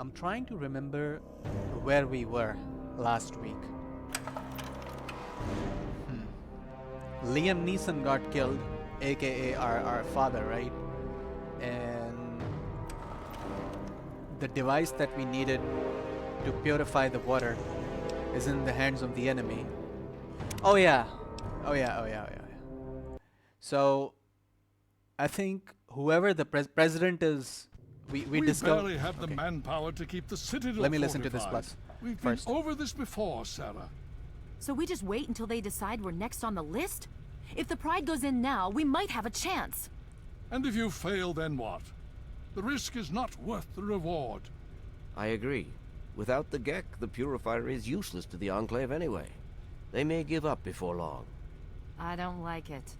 I'm trying to remember where we were last week. Liam Neeson got killed, aka our father, right? And the device that we needed to purify the water is in the hands of the enemy. Oh yeah. So I think whoever the president is, we discovered. barely have the manpower to keep the citadel Let me listen to this fortified. plus We've first. been over this before, Sarah. So we just wait until they decide we're next on the list? If the Pride goes in now, we might have a chance. And if you fail, then what? The risk is not worth the reward. I agree. Without the Gek, the Purifier is useless to the Enclave anyway. They may give up before long. I don't like it.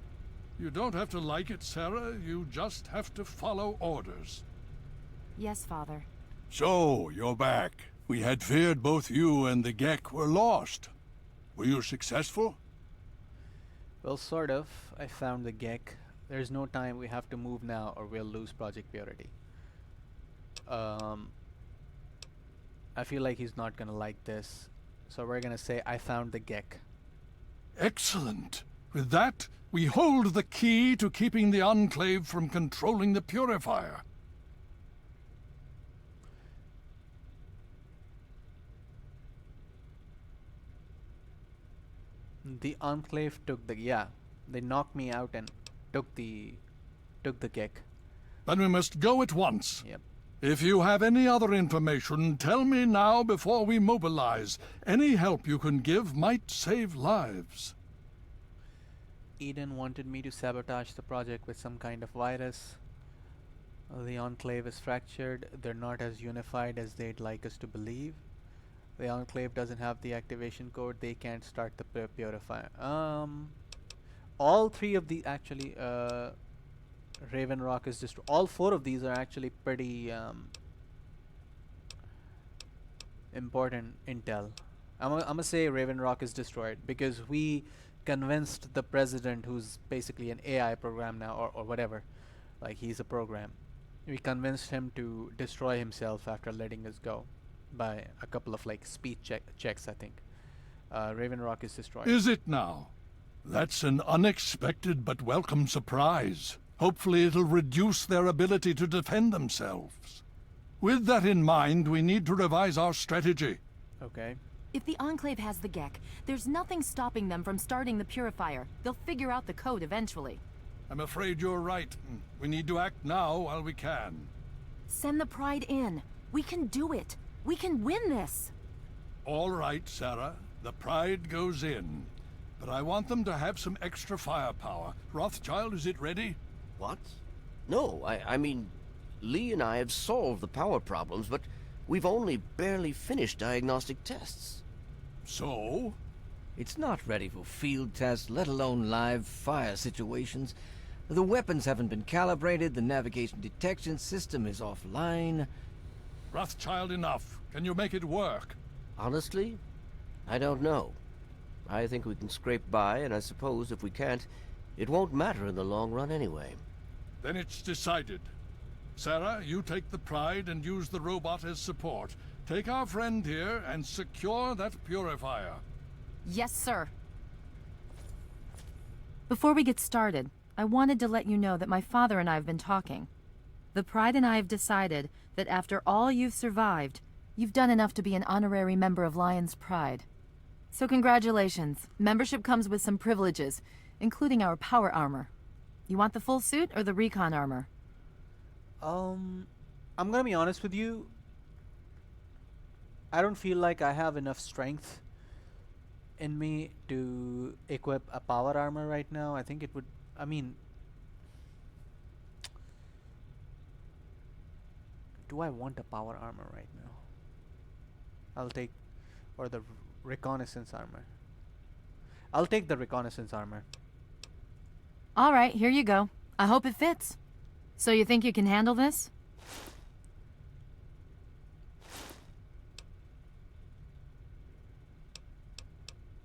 You don't have to like it, Sarah. You just have to follow orders. Yes, Father. So, you're back. We had feared both you and the Gek were lost. Were you successful? Well, sort of. I found the Gek. There's no time. We have to move now or we'll lose Project Purity. I feel like he's not gonna like this. So we're gonna say I found the Gek. Excellent. With that, we hold the key to keeping the Enclave from controlling the Purifier. The Enclave took the they knocked me out and took the Gek. Then we must go at once. Yep. If you have any other information, tell me now before we mobilize. Any help you can give might save lives. Eden wanted me to sabotage the project with some kind of virus. The Enclave is fractured. They're not as unified as they'd like us to believe. The Enclave doesn't have the activation code. They can't start the purifier. All three of the actually Raven Rock is just all four of these are actually pretty important intel. I'm gonna say Raven Rock is destroyed because we convinced the president, who's basically an AI program now or whatever, like he's a program. We convinced him to destroy himself after letting us go by a couple of like speed checks, I think. Raven Rock is destroyed. Is it now? That's an unexpected but welcome surprise. Hopefully it'll reduce their ability to defend themselves. With that in mind, we need to revise our strategy. Okay. If the Enclave has the Gek, there's nothing stopping them from starting the Purifier. They'll figure out the code eventually. I'm afraid you're right. We need to act now while we can. Send the Pride in. We can do it. We can win this. All right, Sarah. The Pride goes in. But I want them to have some extra firepower. Rothschild, is it ready? What? No, I mean, Lee and I have solved the power problems, but we've only barely finished diagnostic tests. So? It's not ready for field tests, let alone live fire situations. The weapons haven't been calibrated, the navigation detection system is offline. Rothschild, enough. Can you make it work? Honestly, I don't know. I think we can scrape by, and I suppose if we can't, it won't matter in the long run anyway. Then it's decided. Sarah, you take the Pride and use the robot as support. Take our friend here and secure that purifier. Yes, sir. Before we get started, I wanted to let you know that my father and I have been talking. The Pride and I have decided that after all you've survived, you've done enough to be an honorary member of Lion's Pride. So congratulations. Membership comes with some privileges, including our power armor. You want the full suit or the recon armor? I'm gonna be honest with you. I don't feel like I have enough strength in me to equip a power armor right now. I think it would, I mean, do I want a power armor right now? I'll take, or the reconnaissance armor. I'll take the reconnaissance armor. All right, here you go. I hope it fits. So you think you can handle this?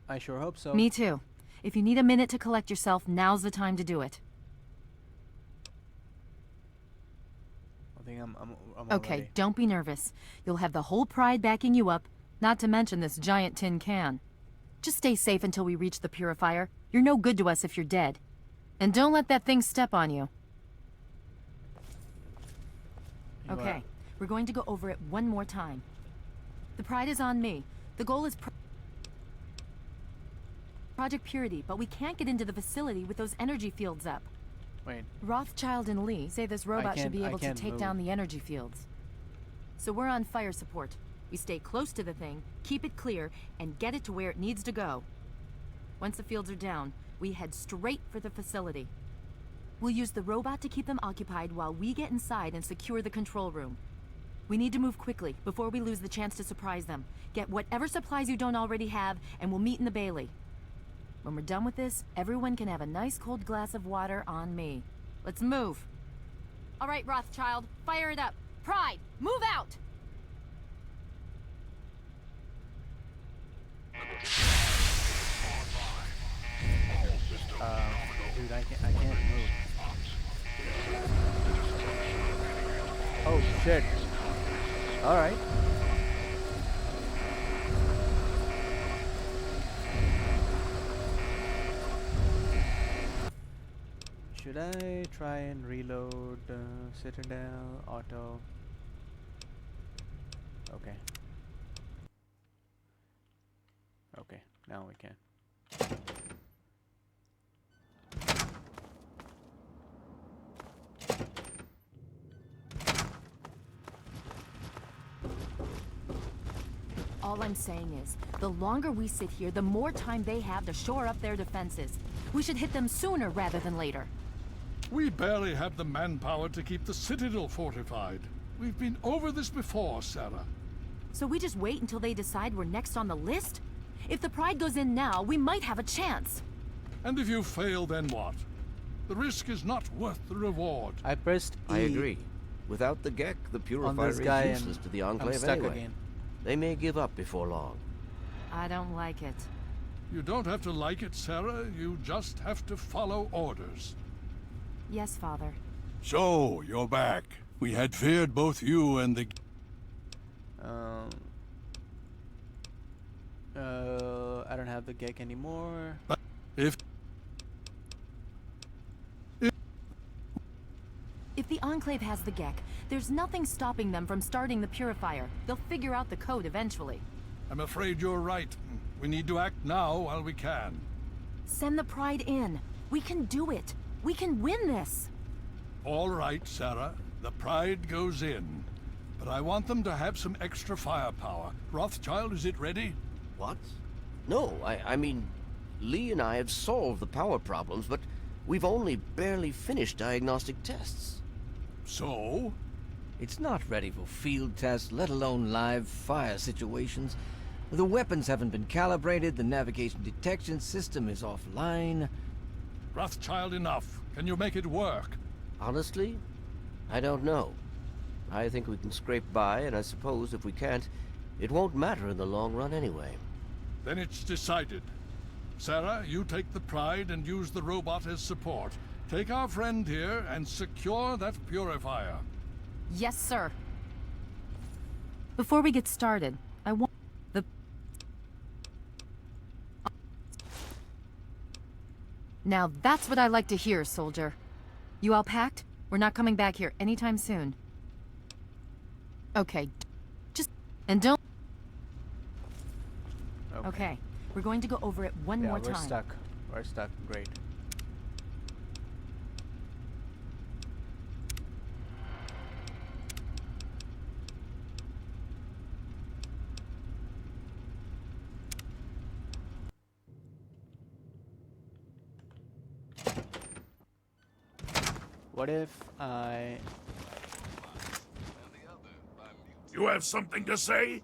I sure hope so. Me too. If you need a minute to collect yourself, now's the time to do it. think I'm Okay, already. don't be nervous. You'll have the whole Pride backing you up, not to mention this giant tin can. Just stay safe until we reach the purifier. You're no good to us if you're dead. And don't let that thing step on you. You are- Okay, we're going to go over it one more time. The Pride is on me. The goal is Project Purity, but we can't get into the facility with those energy fields up. Wait. Rothschild and Lee say this robot should be I able to can't take move. down the energy fields. So we're on fire support. We stay close to the thing, keep it clear, and get it to where it needs to go. Once the fields are down, we head straight for the facility. We'll use the robot to keep them occupied while we get inside and secure the control room. We need to move quickly before we lose the chance to surprise them. Get whatever supplies you don't already have, and we'll meet in the Bailey. When we're done with this, everyone can have a nice cold glass of water on me. Let's move. All right, Rothschild, fire it up. Pride, move out! Dude, I can't move. Oh shit. All right. Should I try and reload Citadel auto? Okay. Okay, now we can. All I'm saying is, the longer we sit here, the more time they have to shore up their defenses. We should hit them sooner rather than later. We barely have the manpower to keep the Citadel fortified. We've been over this before, Sarah. So we just wait until they decide we're next on the list? If the Pride goes in now, we might have a chance. And if you fail, then what? The risk is not worth the reward. I pressed E I agree. Without the Gek, the on Purifier this is guy useless and to the I'm Enclave stuck anyway. again. They may give up before long. I don't like it. You don't have to like it, Sarah. You just have to follow orders. Yes, Father. So, you're back. We had feared both you and the... I don't have the Gek anymore. If... If the Enclave has the Gek, there's nothing stopping them from starting the Purifier. They'll figure out the code eventually. I'm afraid you're right. We need to act now while we can. Send the Pride in. We can do it. We can win this. All right, Sarah. The Pride goes in. But I want them to have some extra firepower. Rothschild, is it ready? What? No, I mean, Lee and I have solved the power problems, but we've only barely finished diagnostic tests. So? It's not ready for field tests, let alone live fire situations. The weapons haven't been calibrated, the navigation detection system is offline. Rothschild, enough. Can you make it work? Honestly, I don't know. I think we can scrape by, and I suppose if we can't, it won't matter in the long run anyway. Then it's decided. Sarah, you take the Pride and use the robot as support. Take our friend here and secure that purifier. Yes, sir. Before we get started, I want the... Now that's what I like to hear, soldier. You all packed? We're not coming back here anytime soon. Okay. Just... and don't... Okay. We're going to go over it one Yeah, more we're time. stuck. We're stuck. Great. What if I... You have something to say?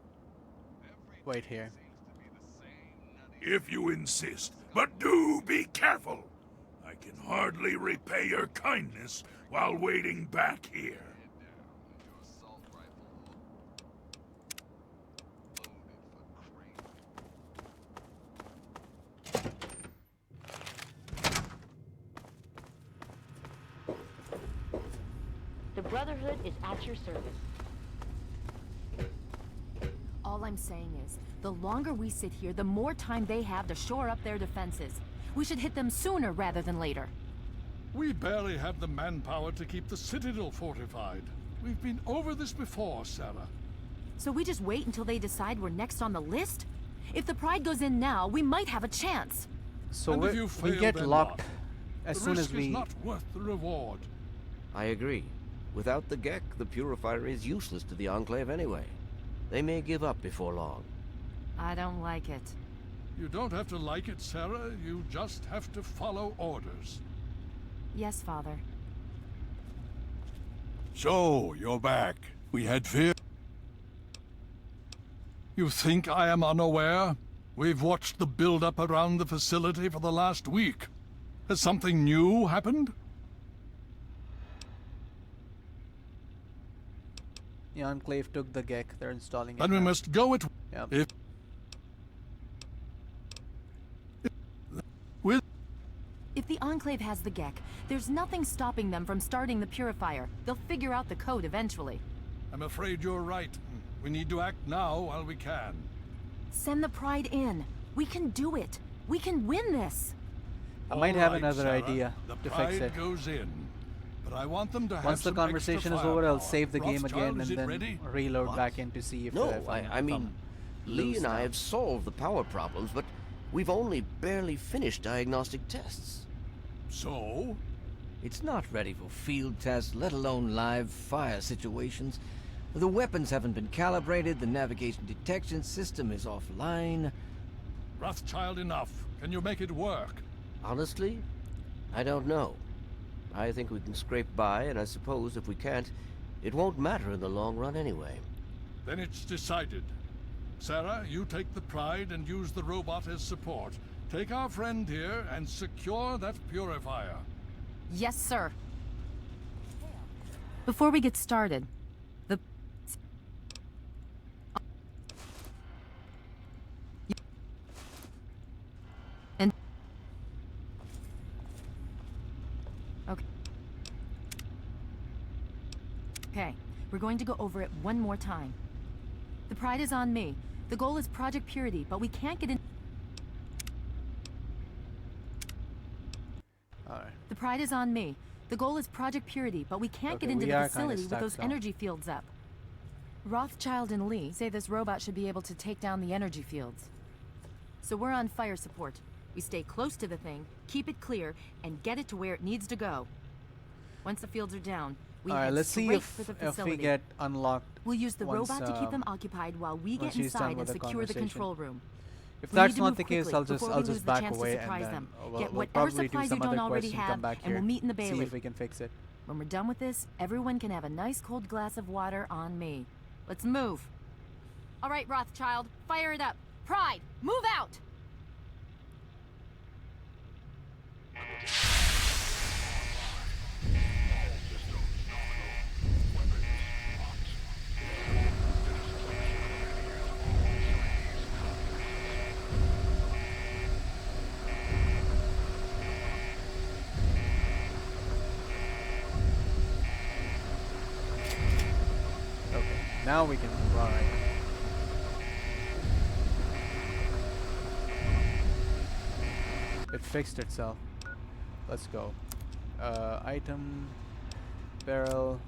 wait here? If you insist, but do be careful. I can hardly repay your kindness while waiting back here. The Brotherhood is at your service. All I'm saying is, the longer we sit here, the more time they have to shore up their defenses. We should hit them sooner rather than later. We barely have the manpower to keep the Citadel fortified. We've been over this before, Sarah. So we just wait until they decide we're next on the list? If the Pride goes in now, we might have a chance. So And if we you we fail, get then locked what? as The soon risk as we. is not worth the reward. I agree. Without the Gek, the Purifier is useless to the Enclave anyway. They may give up before long. I don't like it. You don't have to like it, Sarah. You just have to follow orders. Yes, Father. So, you're back. We had fear. You think I am unaware? We've watched the build-up around the facility for the last week. Has something new happened? The Enclave took the Gek. They're installing it. Then we now. must go at... Yep. If... With... If the Enclave has the Gek, there's nothing stopping them from starting the Purifier. They'll figure out the code eventually. I'm afraid you're right. We need to act now while we can. Send the Pride in. We can do it. We can win this. I might All have right, another Sarah. idea The to Pride fix it. goes in. But I want them to have Once the some conversation extra is over, I'll firepower. save the game Rothschild, again and is it then ready? reload What? back in to see if No, if I'm- I if mean, I'm Lee loose and I now. have solved the power problems, but we've only barely finished diagnostic tests. So? It's not ready for field tests, let alone live fire situations. The weapons haven't been calibrated, the navigation detection system is offline. Rothschild, enough. Can you make it work? Honestly, I don't know. I think we can scrape by, and I suppose if we can't, it won't matter in the long run anyway. Then it's decided. Sarah, you take the Pride and use the robot as support. Take our friend here and secure that purifier. Yes, sir. Before we get started, the... And... Okay. Okay, we're going to go over it one more time. The Pride is on me. The goal is Project Purity, but we can't get in... Alright. The Pride is on me. The goal is Project Purity, but we can't Okay, get into we the are kinda facility with stuck, those though. energy fields up. Rothschild and Lee say this robot should be able to take down the energy fields. So we're on fire support. We stay close to the thing, keep it clear, and get it to where it needs to go. Once the fields are down, we Alright, head let's see straight for the if we facility. get unlocked. We'll use the once, robot to keep them occupied while we once get she's done inside and with the secure the conversation. control room. If We need that's to not move the case, quickly I'll before we I'll lose just the back chance to away surprise and then them. we'll, Get we'll whatever probably do supplies some you don't other already quest and come have, back and here. we'll meet in the See Bailey. if we can fix it. When we're done with this, everyone can have a nice cold glass of water on me. Let's move. All right, Rothschild, fire it up. Pride, move out! Okay, now we can move. Alright. It fixed itself. Let's go. Item, barrel.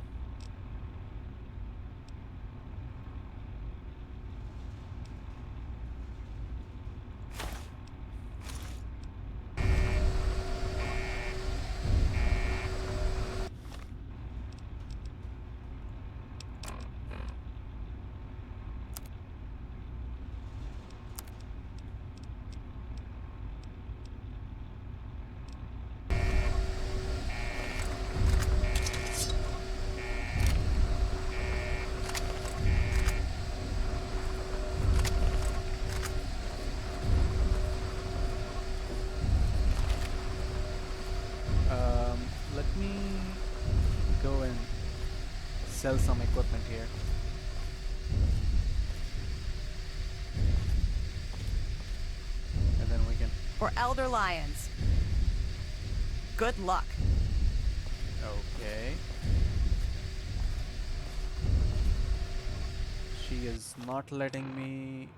Let me go and sell some equipment here. And then we can. Or Elder Lions. Good luck. Okay. he is not letting me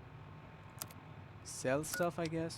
sell stuff, I guess.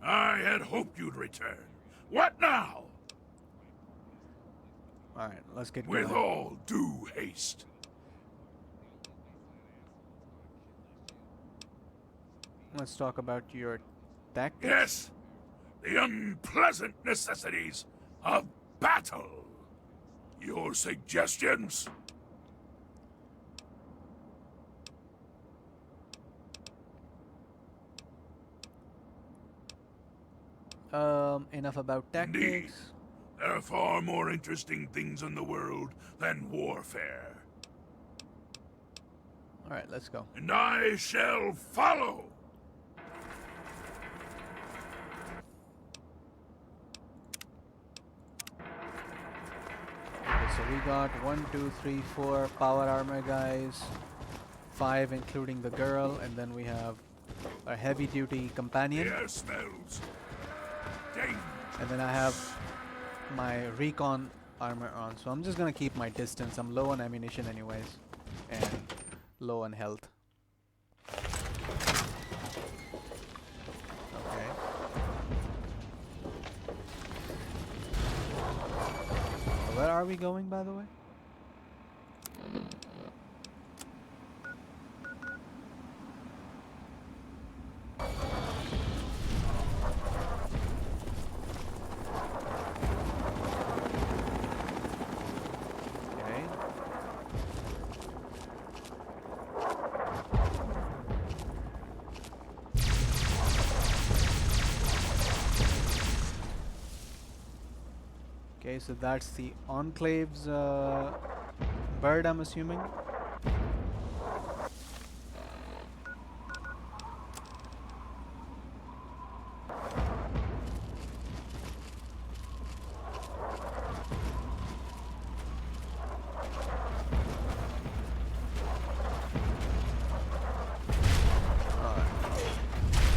I had hoped you'd return. What now? Alright, let's get With going. all due haste. Let's talk about your tactics. Yes, the unpleasant necessities of battle. Your suggestions? Enough about Indeed. tactics. There are far more interesting things in the world than warfare. Alright, let's go. And I shall follow. Okay, so we got 1, 2, 3, 4 power armor guys, 5 including the girl, and then we have a heavy duty companion, Air smells. Danger. and then I have my recon armor on. So I'm just gonna keep my distance. I'm low on ammunition anyways, and low on health. Okay. Where are we going, by the way? Okay. Okay, so that's the Enclave's bird, I'm assuming.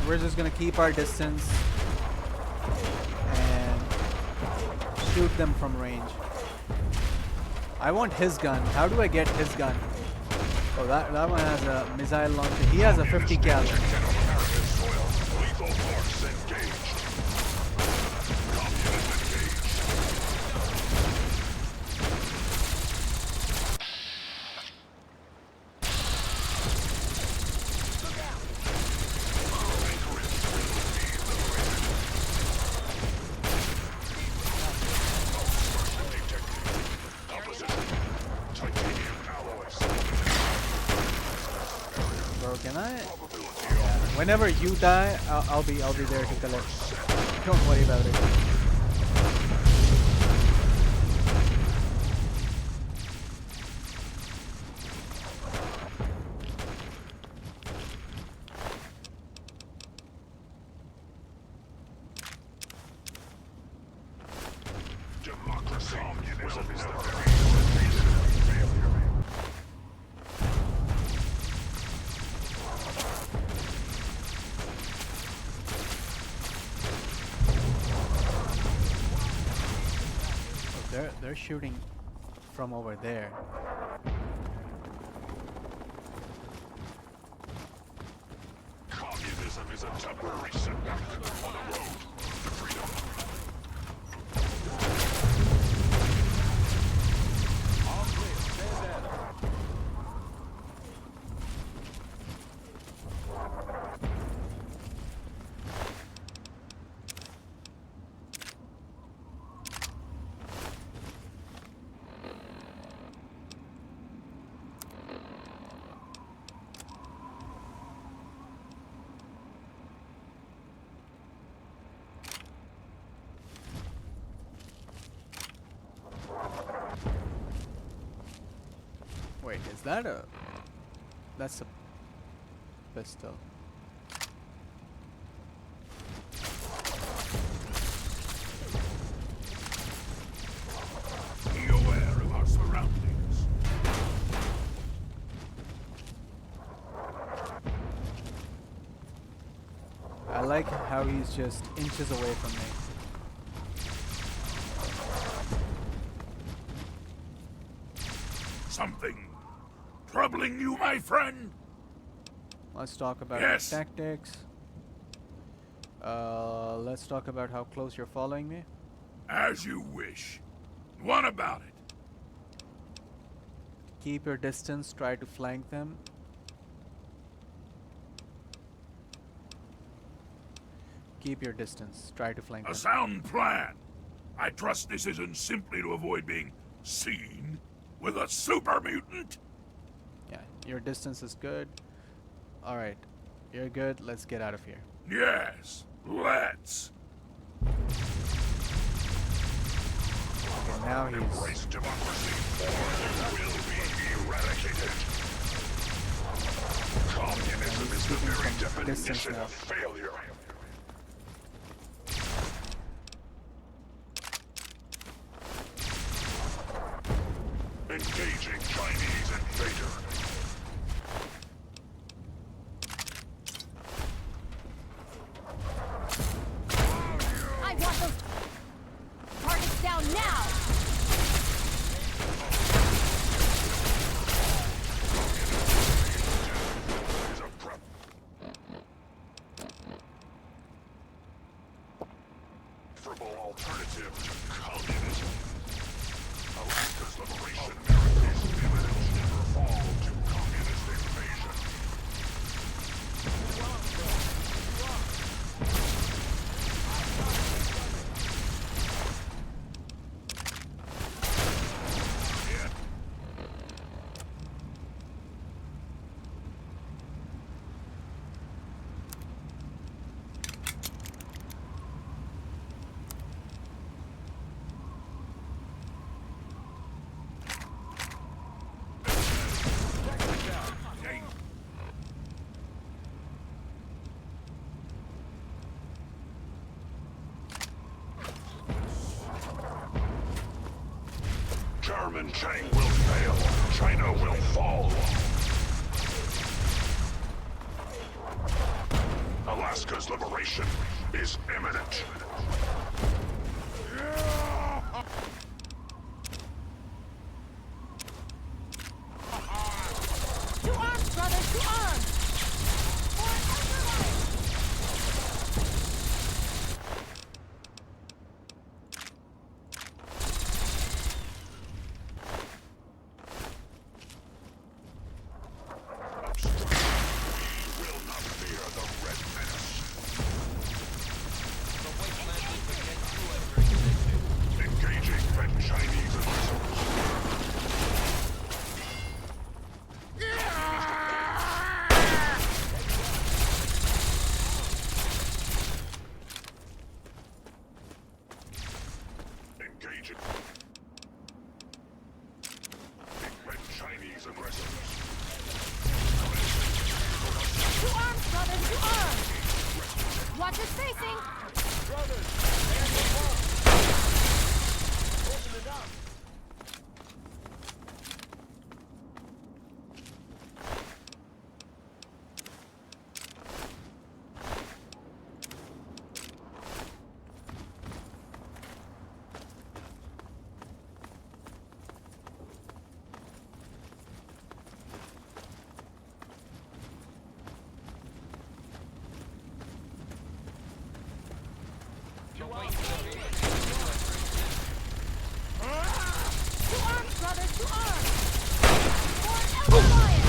We're just gonna keep our distance and shoot them from range. I want his gun. How do I get his gun? Oh, that one has a missile launcher. He has a 50 cal. Lethal force engaged. Communist engaged. Titanium alloys. Bro, can I? Yeah. Whenever you die, I'll be there to collect. Don't worry about it. Democracy is the very Oh, they're shooting from over there. Communism is a temporary setback on the road to freedom. Wait, is that a? That's a pistol. Be aware of our surroundings. I like how he's just inches away from me. Something troubling you, my friend? Let's talk about Yes. tactics. Let's talk about how close you're following me. As you wish. What about it? Keep your distance, try to flank them. Keep your distance, try to flank A them. sound plan. I trust this isn't simply to avoid being seen with a super mutant. Yeah, your distance is good. Alright, you're good, let's get out of here. Yes, let's. Okay, now he's... Embrace democracy or it will be eradicated. Communism is the very from distance definition now. of failure. Engaging Chinese invader. I want those targets down now! Is a preferable alternative to communism. Alaska's liberation merit is imminent. Never fall to communist invasion. German Chang will fail. China will fall. Alaska's liberation is imminent. To Brothers to arms! Watch us facing! To arms, brothers, to arms! For Elder Lion!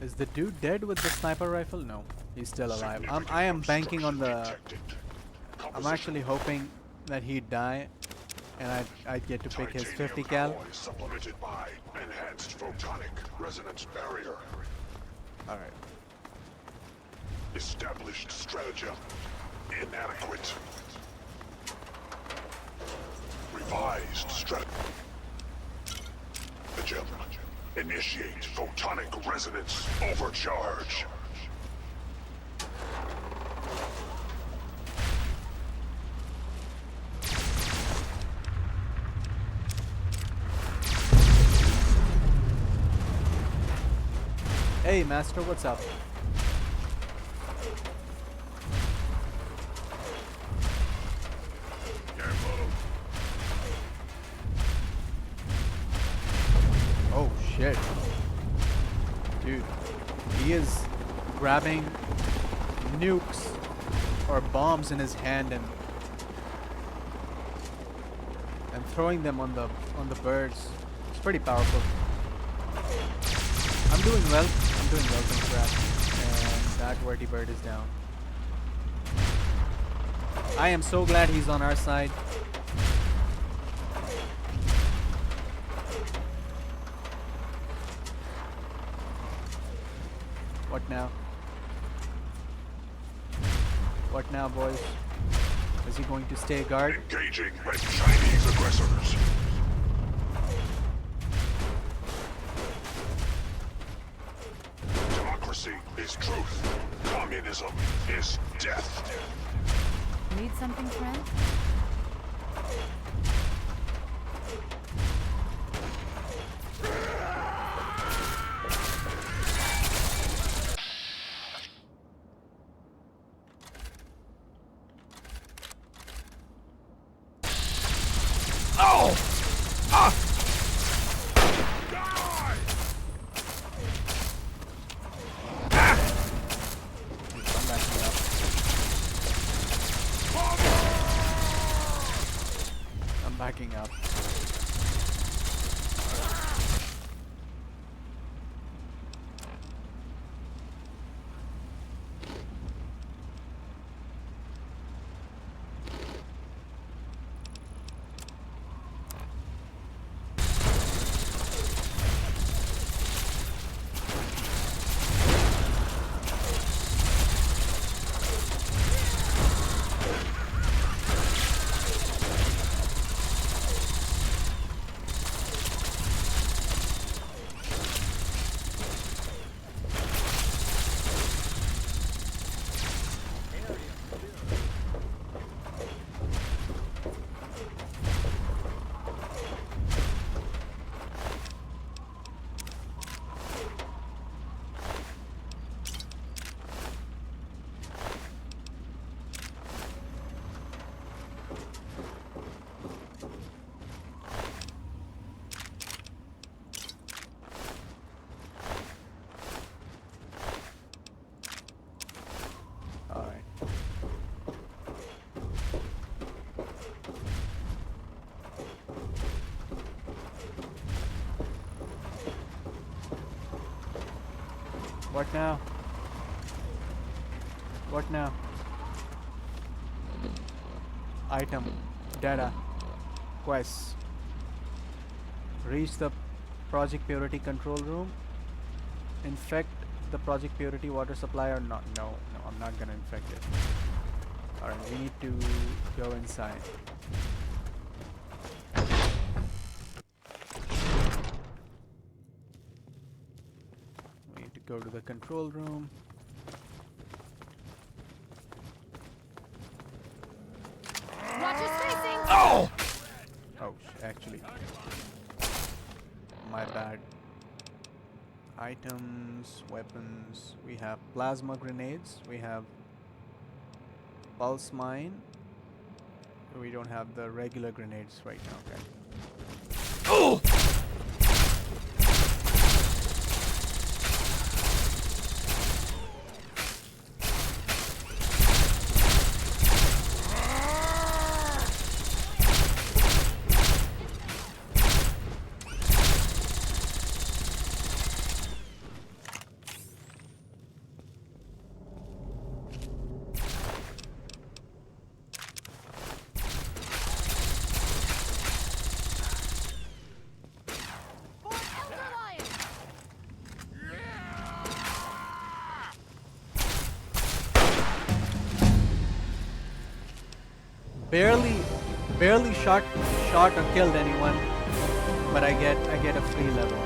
Is the dude dead with the sniper rifle? No, he's still alive. I am banking on the... I'm actually hoping that he'd die and I'd get to pick his 50 cal. Supplemented by enhanced photonic resonance barrier. Alright. Established stratagem inadequate. Revised stratagem. Initiate photonic resonance overcharge. Hey Master, what's up? Careful. Oh shit. Dude, he is grabbing nukes or bombs in his hand and throwing them on the birds. It's pretty powerful. I'm doing well. I'm doing well, thanks for asking. And that wordy bird is down. I am so glad he's on our side. What now? What now, boys? Is he going to stay guard? Engaging red Chinese aggressors. Democracy is truth. Communism is death. Need something, friend? I'm backing up. I'm backing up. Alright. What now? What now? item data quests. Reach the Project Purity control room. Infect the Project Purity water supply or not? No, I'm not gonna infect it. Alright, we need to go inside. We need to go to the control room. Watch your spacing! Oh! Oh, actually. My bad. Items, weapons. We have plasma grenades. We have pulse mine. We don't have the regular grenades right now. Okay. Oh! For Elder Lion! Barely shot or killed anyone, but I get a free level.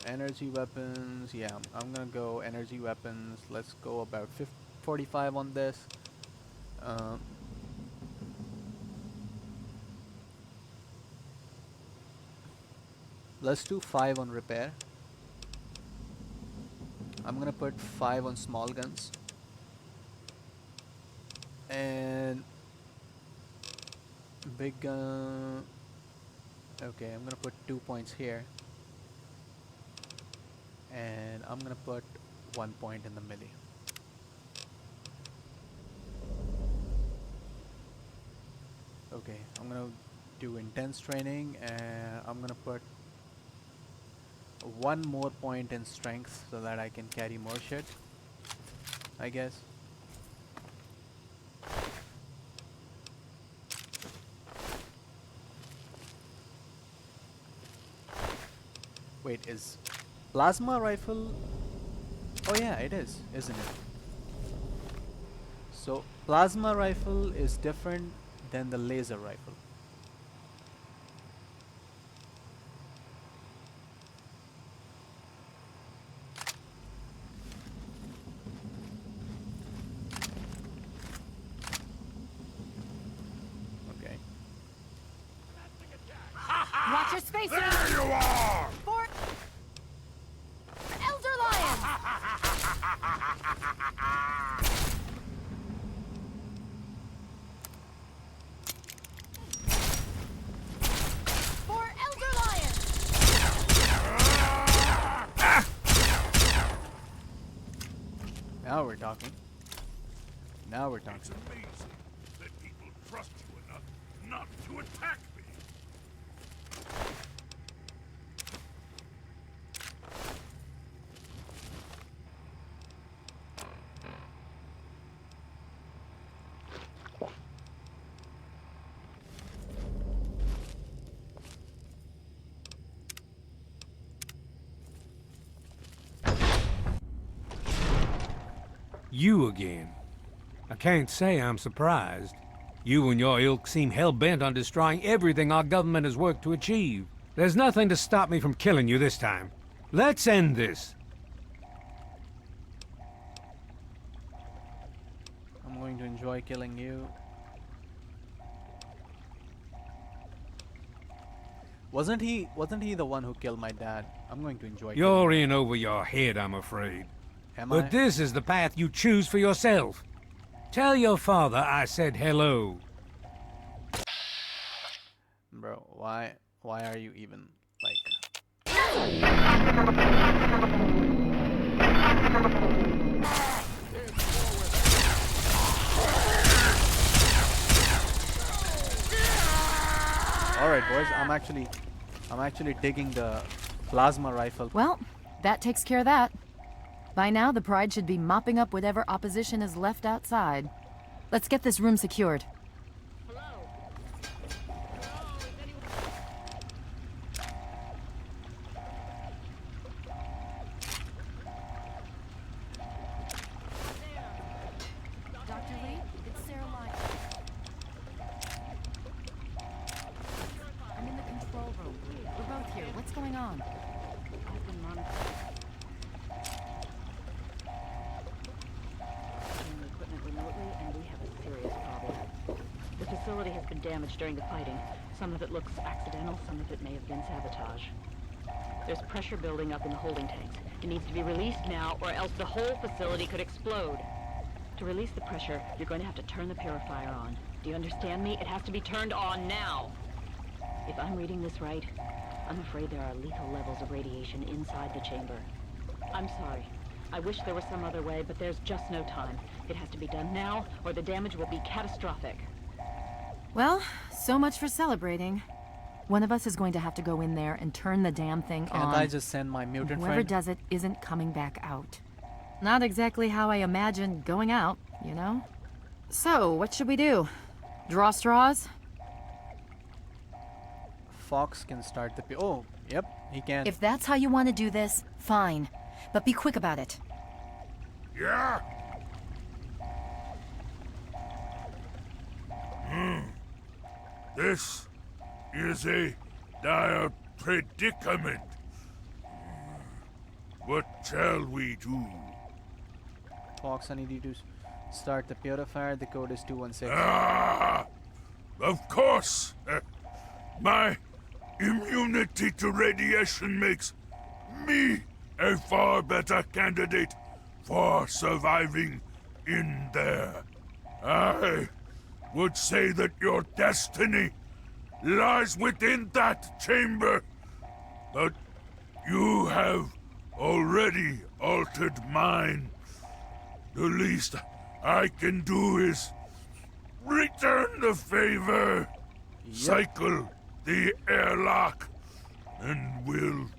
Energy weapons. Yeah, I'm gonna go energy weapons. Let's go about 45 on this. Let's do 5 on repair. I'm gonna put 5 on small guns. And big gun. Okay, I'm gonna put 2 points here. And I'm gonna put 1 point in the melee. Okay, I'm gonna do intense training, and I'm gonna put 1 more point in strength so that I can carry more shit, I guess. Wait, is plasma rifle? Oh yeah, it is, isn't it? So plasma rifle is different than the laser rifle. Okay. Watch your spacing! There you are! For Elder Lion! For Elder Lion! Now we're talking. Now we're talking. It's amazing that people trust you enough not to attack me. You again. I can't say I'm surprised. You and your ilk seem hell-bent on destroying everything our government has worked to achieve. There's nothing to stop me from killing you this time. Let's end this. I'm going to enjoy killing you. Wasn't he the one who killed my dad? I'm going to enjoy You're killing in over your head, I'm afraid. Am But I? this is the path you choose for yourself. Tell your father I said hello. Bro, why are you even like Alright boys, I'm actually digging the plasma rifle. Well, That takes care of that. By now, the Pride should be mopping up whatever opposition is left outside. Let's get this room secured. Dr. Lee, it's Sarah Lyons. I'm in the control room. We're both here. What's going on? I've been monitoring the equipment remotely, and we have a serious problem. The facility has been damaged during the fighting. Some of it looks accidental, some of it may have been sabotage. There's pressure building up in the holding tanks. It needs to be released now, or else the whole facility could explode. To release the pressure, you're going to have to turn the purifier on. Do you understand me? It has to be turned on now. If I'm reading this right, I'm afraid there are lethal levels of radiation inside the chamber. I'm sorry. I wish there was some other way, but there's just no time. It has to be done now, or the damage will be catastrophic. Well, so much for celebrating. One of us is going to have to go in there and turn the damn thing Can't on. I just send my mutant Whoever friend? does it isn't coming back out. Not exactly how I imagined going out, you know? So, what should we do? Draw straws? Fox can start the... Oh, yep, he can. If that's how you want to do this, fine. But be quick about it. Yeah? This is a dire predicament. What shall we do? Fox, I need you to start the purifier. The code is 216. Ah! Of course! My immunity to radiation makes me a far better candidate for surviving in there. I would say that your destiny lies within that chamber, but you have already altered mine. The least I can do is return the favor, cycle the airlock, and we'll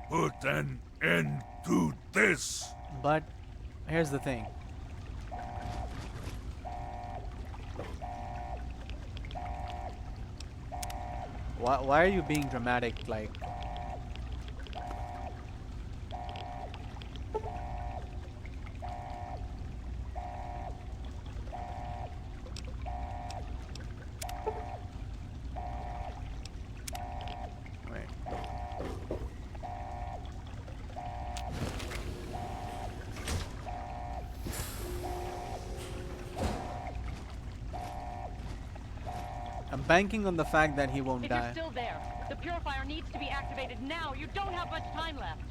put an end to this. But here's the thing. Why are you being dramatic? Like, wait. I'm banking on the fact that he won't If you're die. still there, the purifier needs to be activated now. You don't have much time left.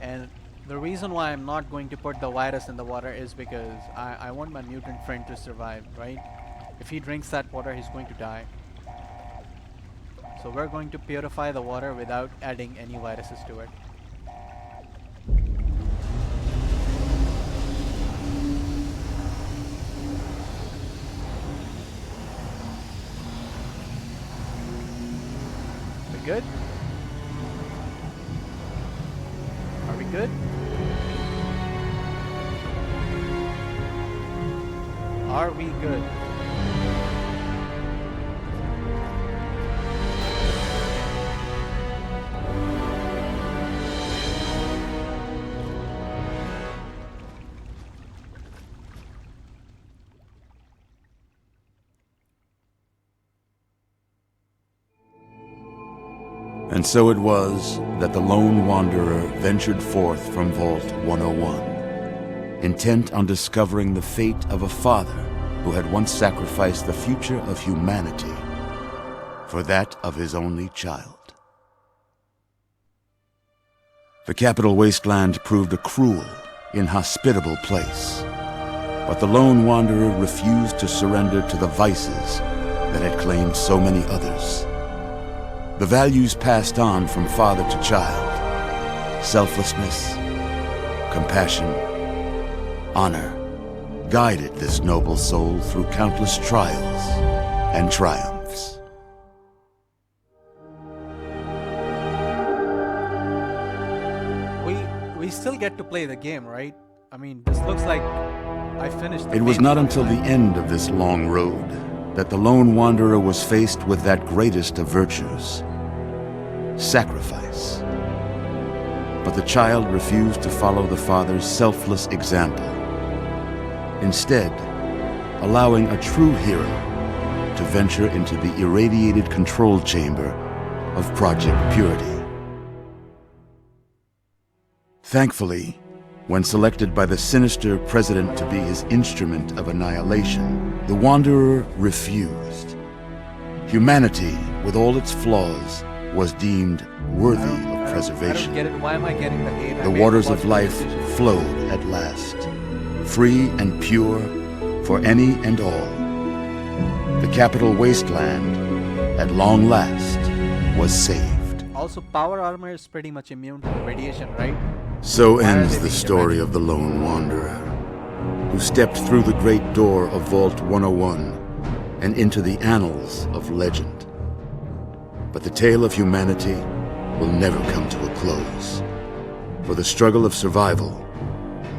And the reason why I'm not going to put the virus in the water is because I want my mutant friend to survive, right? If he drinks that water, he's going to die. So we're going to purify the water without adding any viruses to it. We good? Are we good? Are we good? And so it was that the lone wanderer ventured forth from Vault 101, intent on discovering the fate of a father who had once sacrificed the future of humanity for that of his only child. The Capital Wasteland proved a cruel, inhospitable place, but the lone wanderer refused to surrender to the vices that had claimed so many others. The values passed on from father to child, selflessness, compassion, honor, guided this noble soul through countless trials and triumphs. still get to play the game, right? I mean, this looks like I finished the It was main not until the storyline. end of this long road that the lone wanderer was faced with that greatest of virtues, sacrifice. But the child refused to follow the father's selfless example, instead allowing a true hero to venture into the irradiated control chamber of Project Purity. Thankfully, when selected by the sinister president to be his instrument of annihilation, the Wanderer refused. Humanity, with all its flaws, was deemed worthy of I don't preservation. get it. Why am I getting the hate? I The made waters of logical life decisions. flowed at last, free and pure for any and all. The capital wasteland, at long last, was saved. Also, power armor is pretty much immune to the radiation, right? So Why are ends they the being story defended? of the Lone Wanderer, who stepped through the great door of Vault 101 and into the annals of legend. But the tale of humanity will never come to a close, for the struggle of survival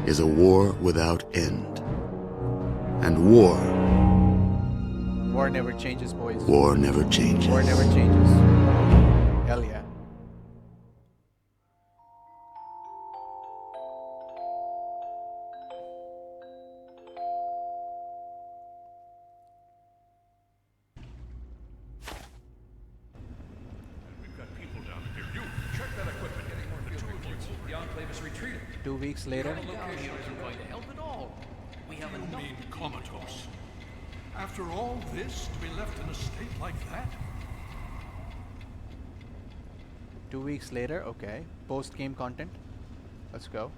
is a war without end. And war never changes, boys. War never changes. War never changes. Hell yeah. We've got people down here. You, check that equipment. The two of you. The Enclave is retreating. 2 weeks later. Location isn't going to help at all. We have enough. You mean comatose? After all this, to be left in a state like that? 2 weeks later. Okay. Post game content. Let's go.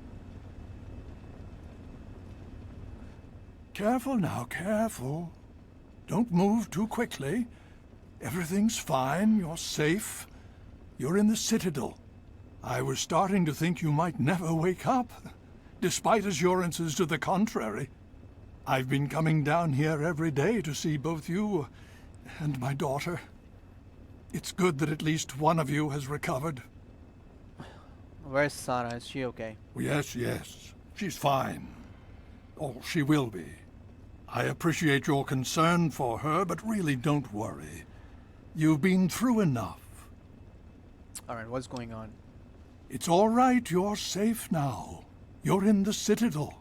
Careful now, careful. Don't move too quickly. Everything's fine, you're safe. You're in the Citadel. I was starting to think you might never wake up, despite assurances to the contrary. I've been coming down here every day to see both you and my daughter. It's good that at least one of you has recovered. Where's Sarah? Is she okay? Yes, yes. She's fine. Oh, she will be. I appreciate your concern for her, but really don't worry. You've been through enough. Alright, what's going on? It's all right, you're safe now. You're in the Citadel.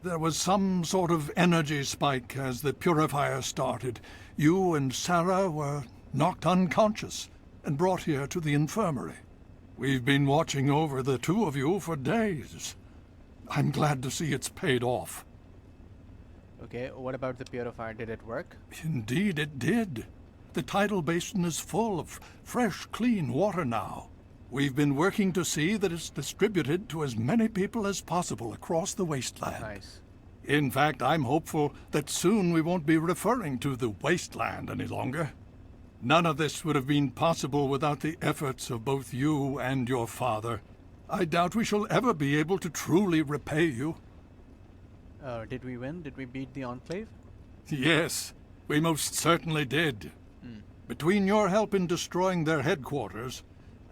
There was some sort of energy spike as the purifier started. You and Sarah were knocked unconscious and brought here to the infirmary. We've been watching over the two of you for days. I'm glad to see it's paid off. Okay, what about the purifier? Did it work? Indeed it did. The tidal basin is full of fresh, clean water now. We've been working to see that it's distributed to as many people as possible across the wasteland. Nice. In fact, I'm hopeful that soon we won't be referring to the wasteland any longer. None of this would have been possible without the efforts of both you and your father. I doubt we shall ever be able to truly repay you. Did we win? Did we beat the Enclave? Yes, we most certainly did. Between your help in destroying their headquarters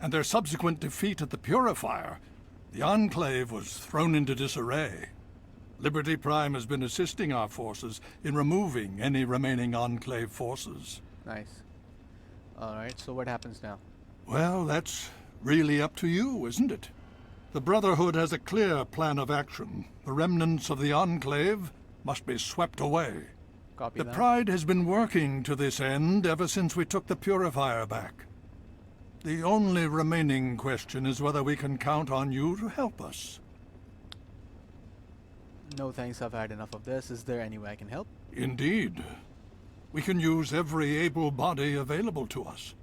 and their subsequent defeat at the Purifier, the Enclave was thrown into disarray. Liberty Prime has been assisting our forces in removing any remaining Enclave forces. Nice. Alright, so what happens now? Well, that's really up to you, isn't it? The Brotherhood has a clear plan of action. The remnants of the Enclave must be swept away. Copy The that. Pride has been working to this end ever since we took the Purifier back. The only remaining question is whether we can count on you to help us. No thanks, I've had enough of this. Is there any way I can help? Indeed. We can use every able body available to us.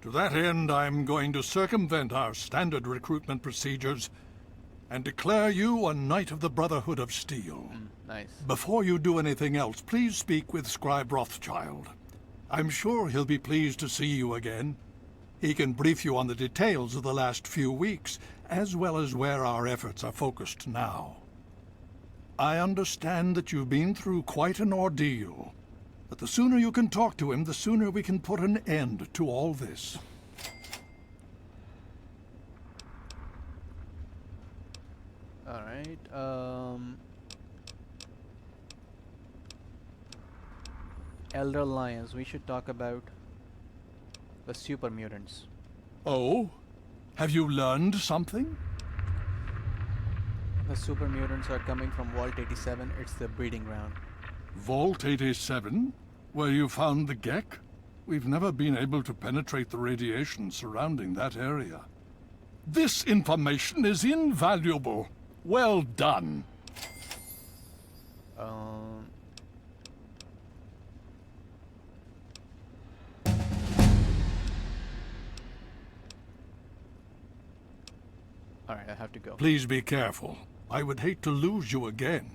To that end, I'm going to circumvent our standard recruitment procedures and declare you a Knight of the Brotherhood of Steel. Nice. Before you do anything else, please speak with Scribe Rothschild. I'm sure he'll be pleased to see you again. He can brief you on the details of the last few weeks, as well as where our efforts are focused now. I understand that you've been through quite an ordeal, but the sooner you can talk to him, the sooner we can put an end to all this. Alright, Elder Lions, we should talk about the super mutants. Oh? Have you learned something? The super mutants are coming from Vault 87. It's the breeding ground. Vault 87? Where you found the Gek? We've never been able to penetrate the radiation surrounding that area. This information is invaluable. Well done. Alright, I have to go. Please be careful. I would hate to lose you again.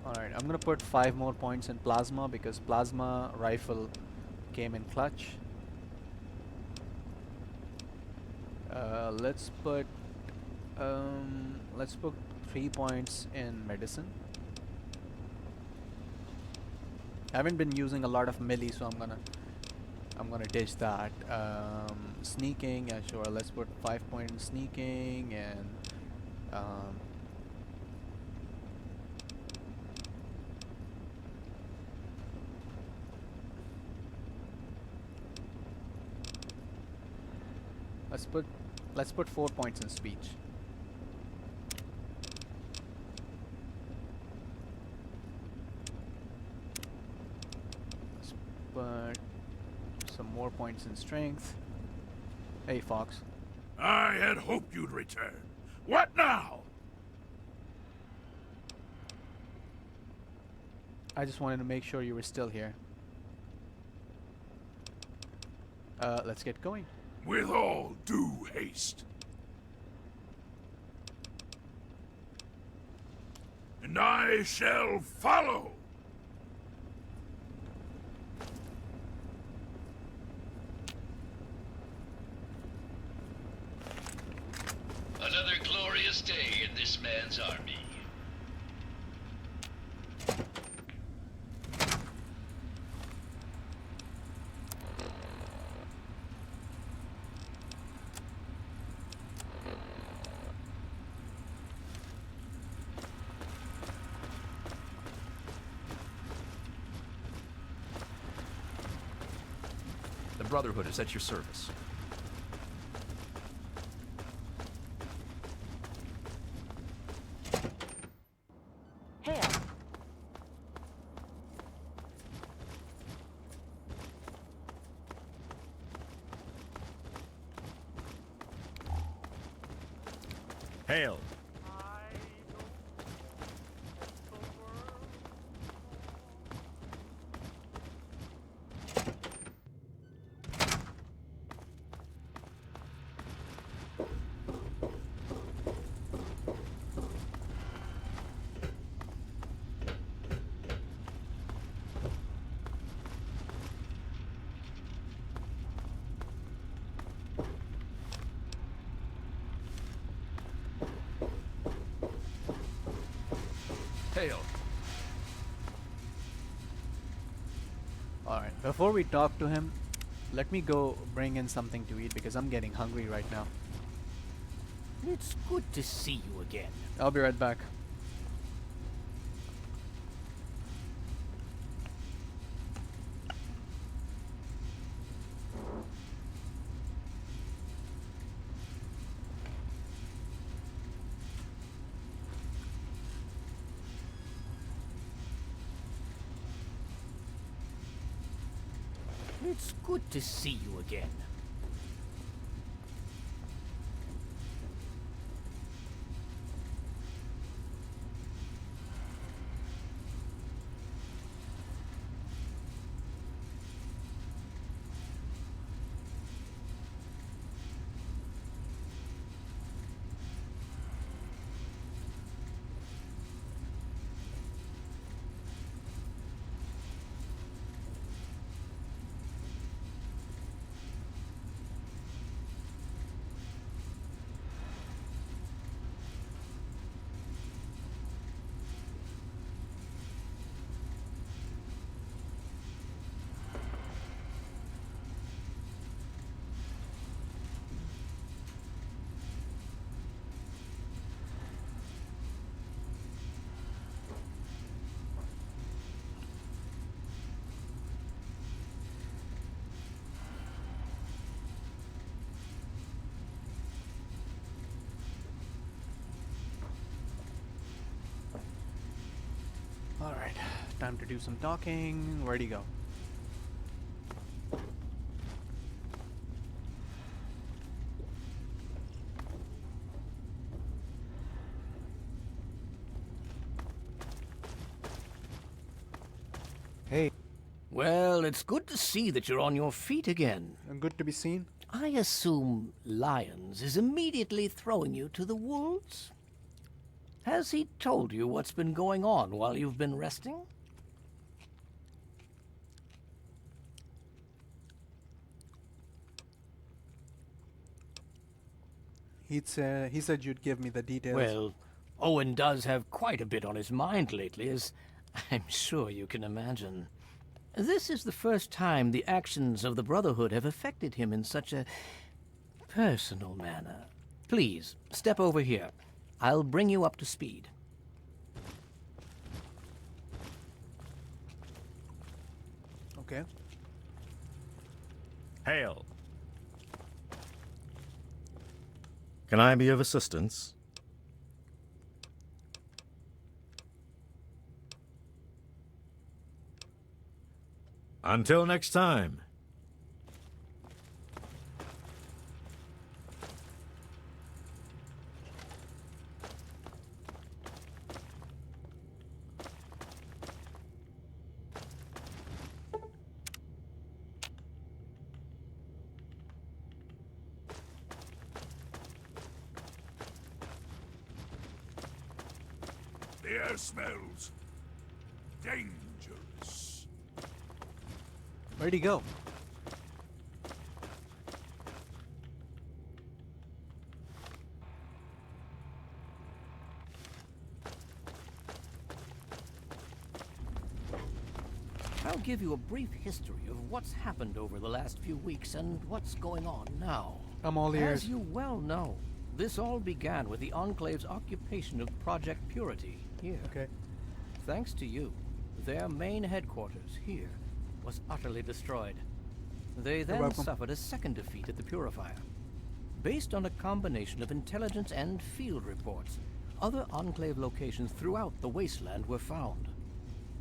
Alright, I'm gonna put 5 more points in plasma because plasma rifle came in clutch. Let's put 3 points in medicine. I haven't been using a lot of melee, so I'm gonna ditch that. Sneaking, yeah, sure. Let's put 5 points in sneaking and let's put 4 points in speech. Let's put some more points in strength. Hey, Fox. I had hoped you'd return. What now? I just wanted to make sure you were still here. Let's get going. With all due haste. And I shall follow. Another glorious day in this man's army. The Brotherhood is at your service. Hail. Hail. Hail. Alright, before we talk to him, let me go bring in something to eat because I'm getting hungry right now. It's good to see you again. I'll be right back. It's good to see you again. time to do some talking. Where'd he go? Hey, Well, it's good to see that you're on your feet again. good to be seen. I assume Lyons is immediately throwing you to the wolves? Has he told you what's been going on while you've been resting? He said you'd give me the details. Well, Owen does have quite a bit on his mind lately, as I'm sure you can imagine. This is the first time the actions of the Brotherhood have affected him in such a personal manner. Please, step over here. I'll bring you up to speed. Okay. Hail. Can I be of assistance? Until next time. The air smells dangerous. Where'd he go? I'll give you a brief history of what's happened over the last few weeks and what's going on now. I'm all ears. As you well know, this all began with the Enclave's occupation of Project Purity here. Okay. Thanks to you, their main headquarters here was utterly destroyed. They then welcome. suffered a second defeat at the Purifier. Based on a combination of intelligence and field reports, other Enclave locations throughout the wasteland were found.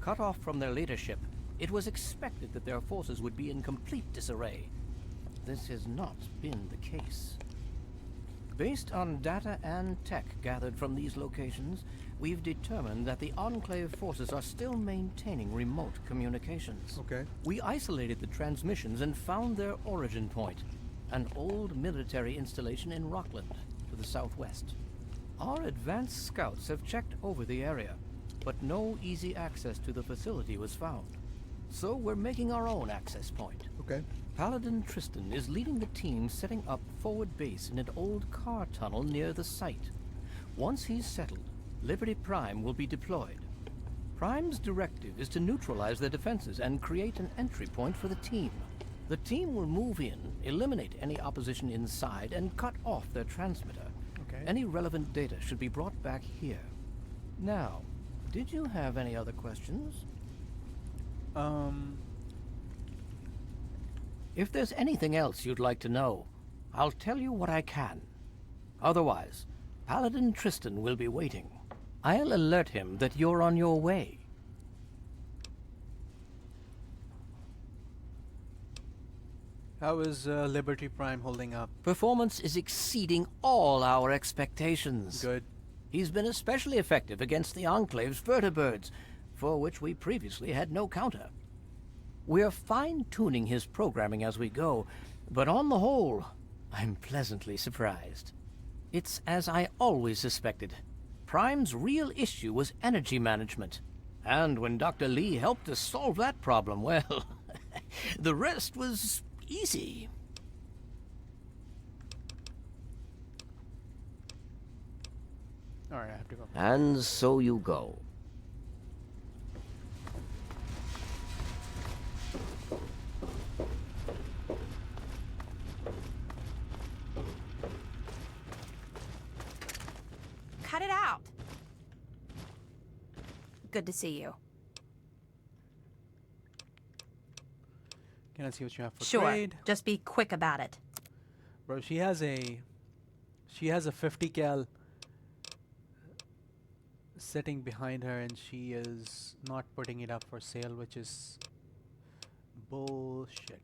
Cut off from their leadership, it was expected that their forces would be in complete disarray. This has not been the case. Based on data and tech gathered from these locations, we've determined that the Enclave forces are still maintaining remote communications. Okay. We isolated the transmissions and found their origin point, an old military installation in Rockland, to the southwest. Our advanced scouts have checked over the area, but no easy access to the facility was found. So we're making our own access point. Okay. Paladin Tristan is leading the team setting up forward base in an old car tunnel near the site. Once he's settled, Liberty Prime will be deployed. Prime's directive is to neutralize their defenses and create an entry point for the team. The team will move in, eliminate any opposition inside, and cut off their transmitter. Okay. Any relevant data should be brought back here. Now, did you have any other questions? If there's anything else you'd like to know, I'll tell you what I can. Otherwise, Paladin Tristan will be waiting. I'll alert him that you're on your way. How is Liberty Prime holding up? Performance is exceeding all our expectations. Good. He's been especially effective against the Enclave's vertibirds, for which we previously had no counter. We're fine-tuning his programming as we go, but on the whole, I'm pleasantly surprised. It's as I always suspected. Prime's real issue was energy management. And when Dr. Lee helped us solve that problem, well, the rest was easy. Alright, I have to go. And so you go. Cut it out. Good to see you. Can I see what you have for Sure. trade? Just be quick about it. Bro, she has a 50 cal sitting behind her and she is not putting it up for sale, which is bullshit.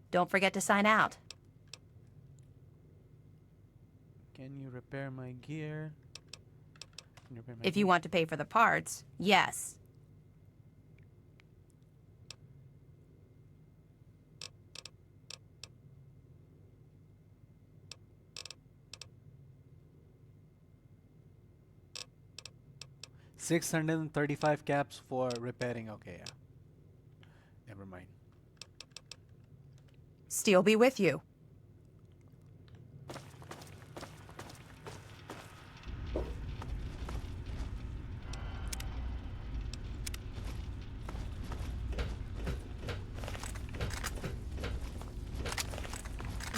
Don't forget to sign out. Can you repair my gear? Can you repair my If gear? you want to pay for the parts, yes. $635 caps for repairing. Okay, yeah. Never mind. Steel be with you.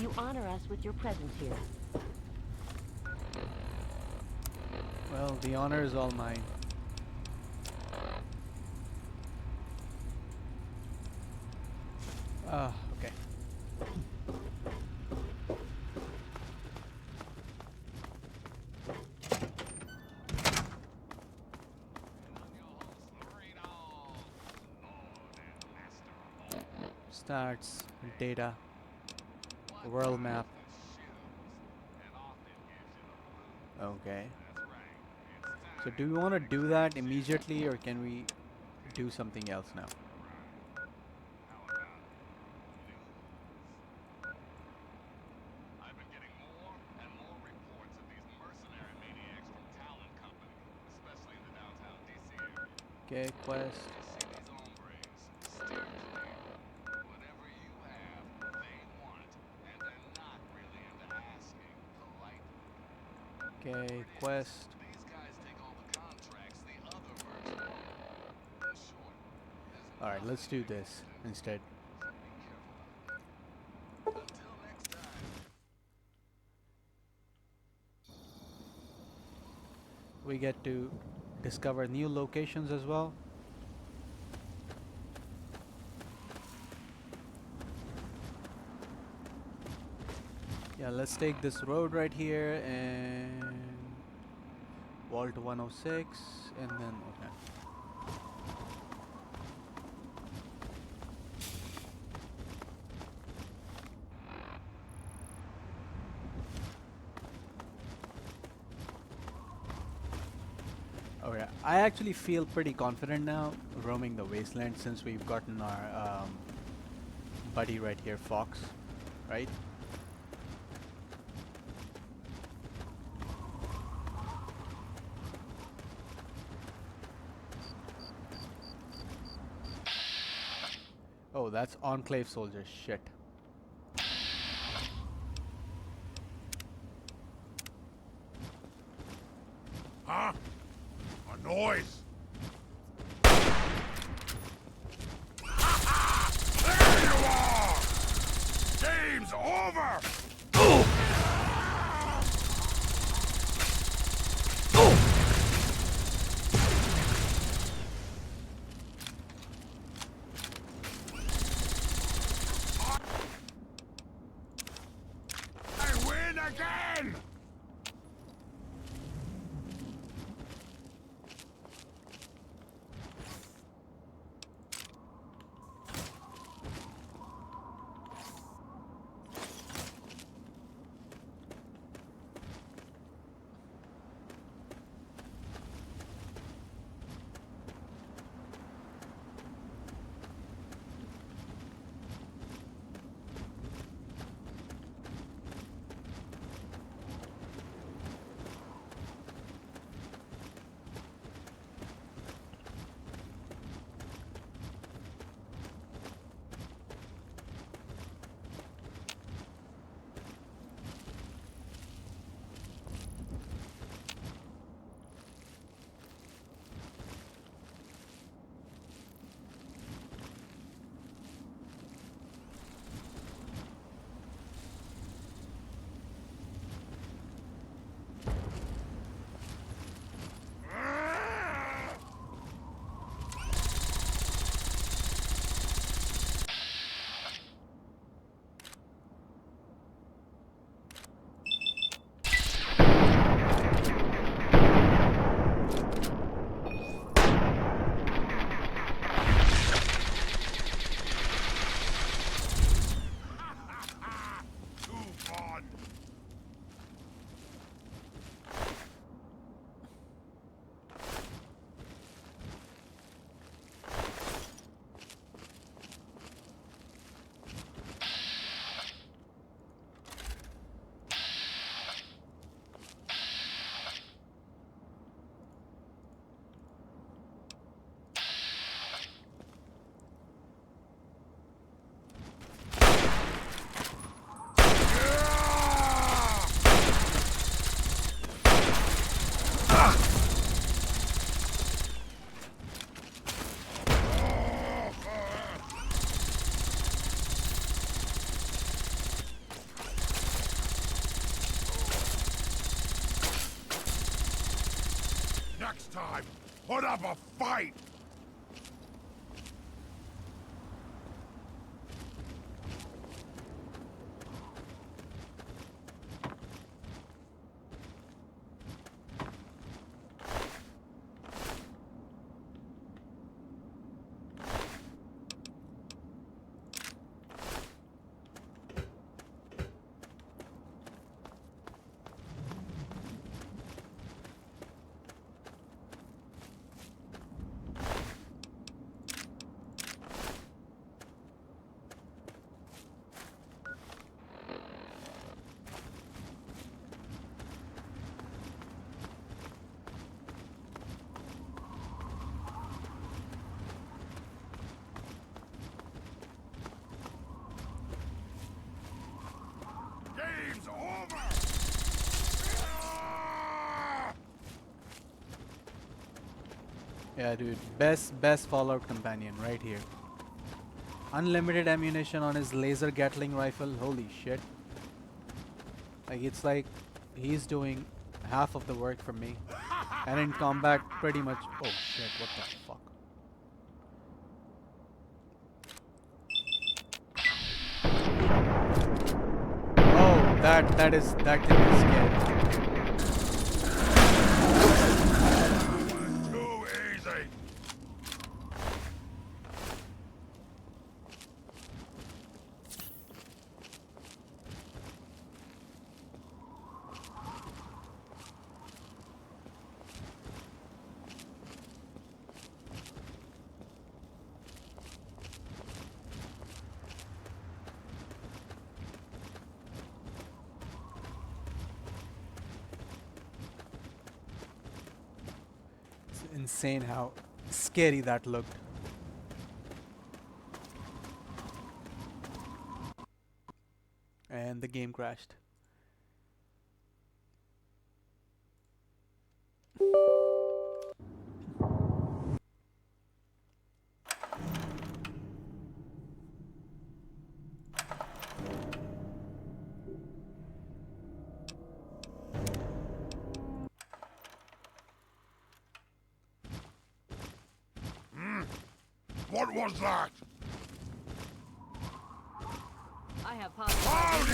You honor us with your presence here. Well, the honor is all mine. Okay. Starts data, world map. Okay. So do we want to do that immediately, or can we do something else now? Okay, quest. Okay, quest. Alright, let's do this instead. We get to discover new locations as well. Yeah, let's take this road right here and Vault 106 and then okay. Okay, I actually feel pretty confident now roaming the wasteland since we've gotten our buddy right here, Fox, right? Oh, that's Enclave soldiers. Shit. Huh? A noise? There you are! Game's over! next time. Put up a fight! Game's over! Yeah, dude. Best Fallout companion right here. Unlimited ammunition on his laser Gatling rifle. Holy shit. Like, it's like he's doing half of the work for me. And in combat, pretty much... Oh shit, what the fuck? Oh, that thing is scary. Too easy! It's insane how scary that looked. And the game crashed. What was that? I have Found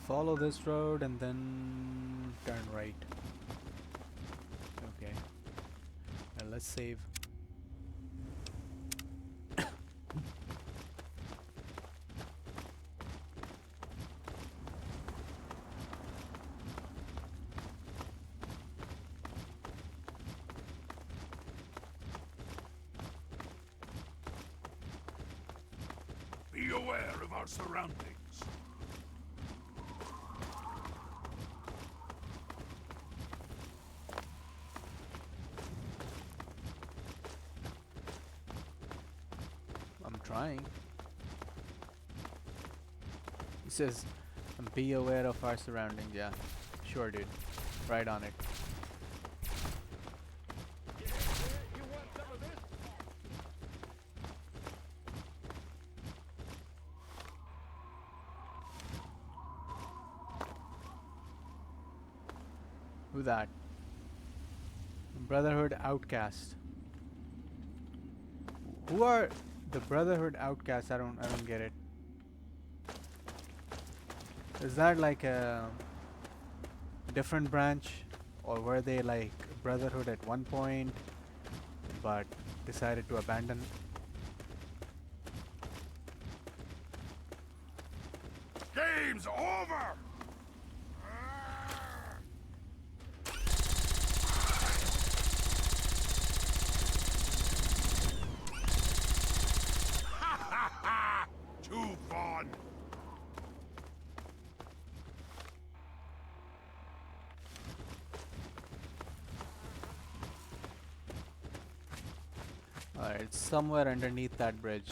follow this road and then turn right. Okay. Now let's save. Be aware of our surroundings. I'm trying. He says, be aware of our surroundings. Yeah, sure, dude. Right on it. Who that? Brotherhood Outcast. Who are the Brotherhood Outcasts? I don't get it. Is that like a different branch, or were they like Brotherhood at one point but decided to abandon? Game's over! Too fun! Alright, it's somewhere underneath that bridge.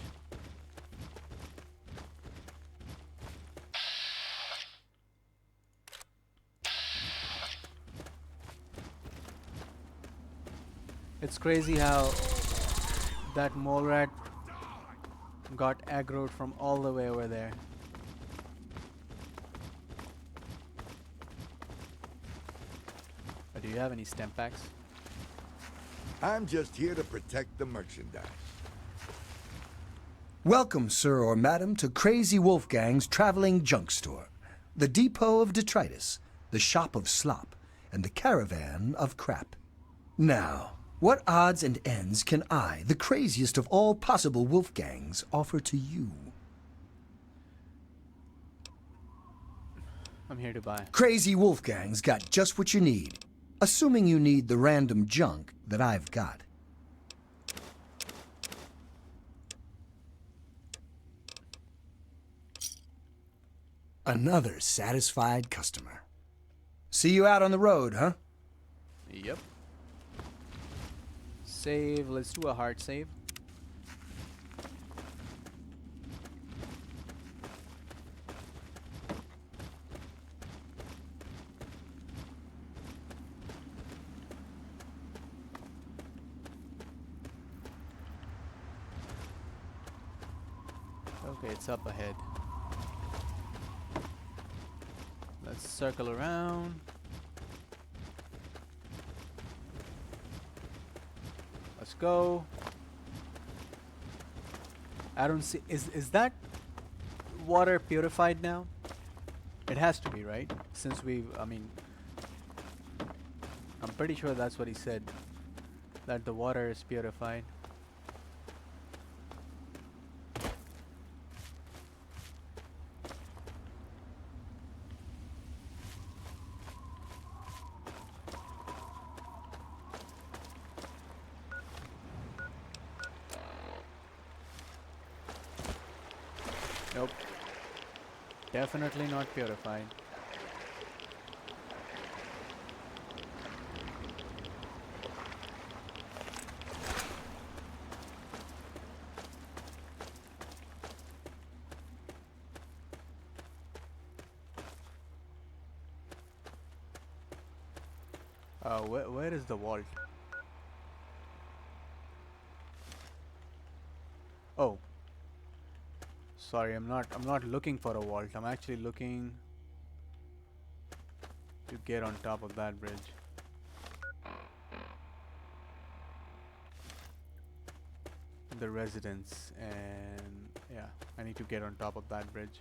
It's crazy how that mole rat got aggroed from all the way over there. Do you have any stem packs? I'm just here to protect the merchandise. Welcome, sir or madam, to Crazy Wolfgang's traveling junk store, the depot of detritus, the shop of slop, and the caravan of crap. Now, what odds and ends can I, the craziest of all possible Wolfgangs, offer to you? I'm here to buy. Crazy Wolfgang's got just what you need, assuming you need the random junk that I've got. Another satisfied customer. See you out on the road, huh? Yep. Save. Let's do a hard save. Okay, it's up ahead. Let's circle around. Let's go. I don't see. Is that water purified now? It has to be, right? Since I mean, I'm pretty sure that's what he said. That the water is purified. Nope. Definitely not purified. Where is the vault? Oh. Sorry, I'm not looking for a vault. I'm actually looking to get on top of that bridge. The residence, and yeah, I need to get on top of that bridge.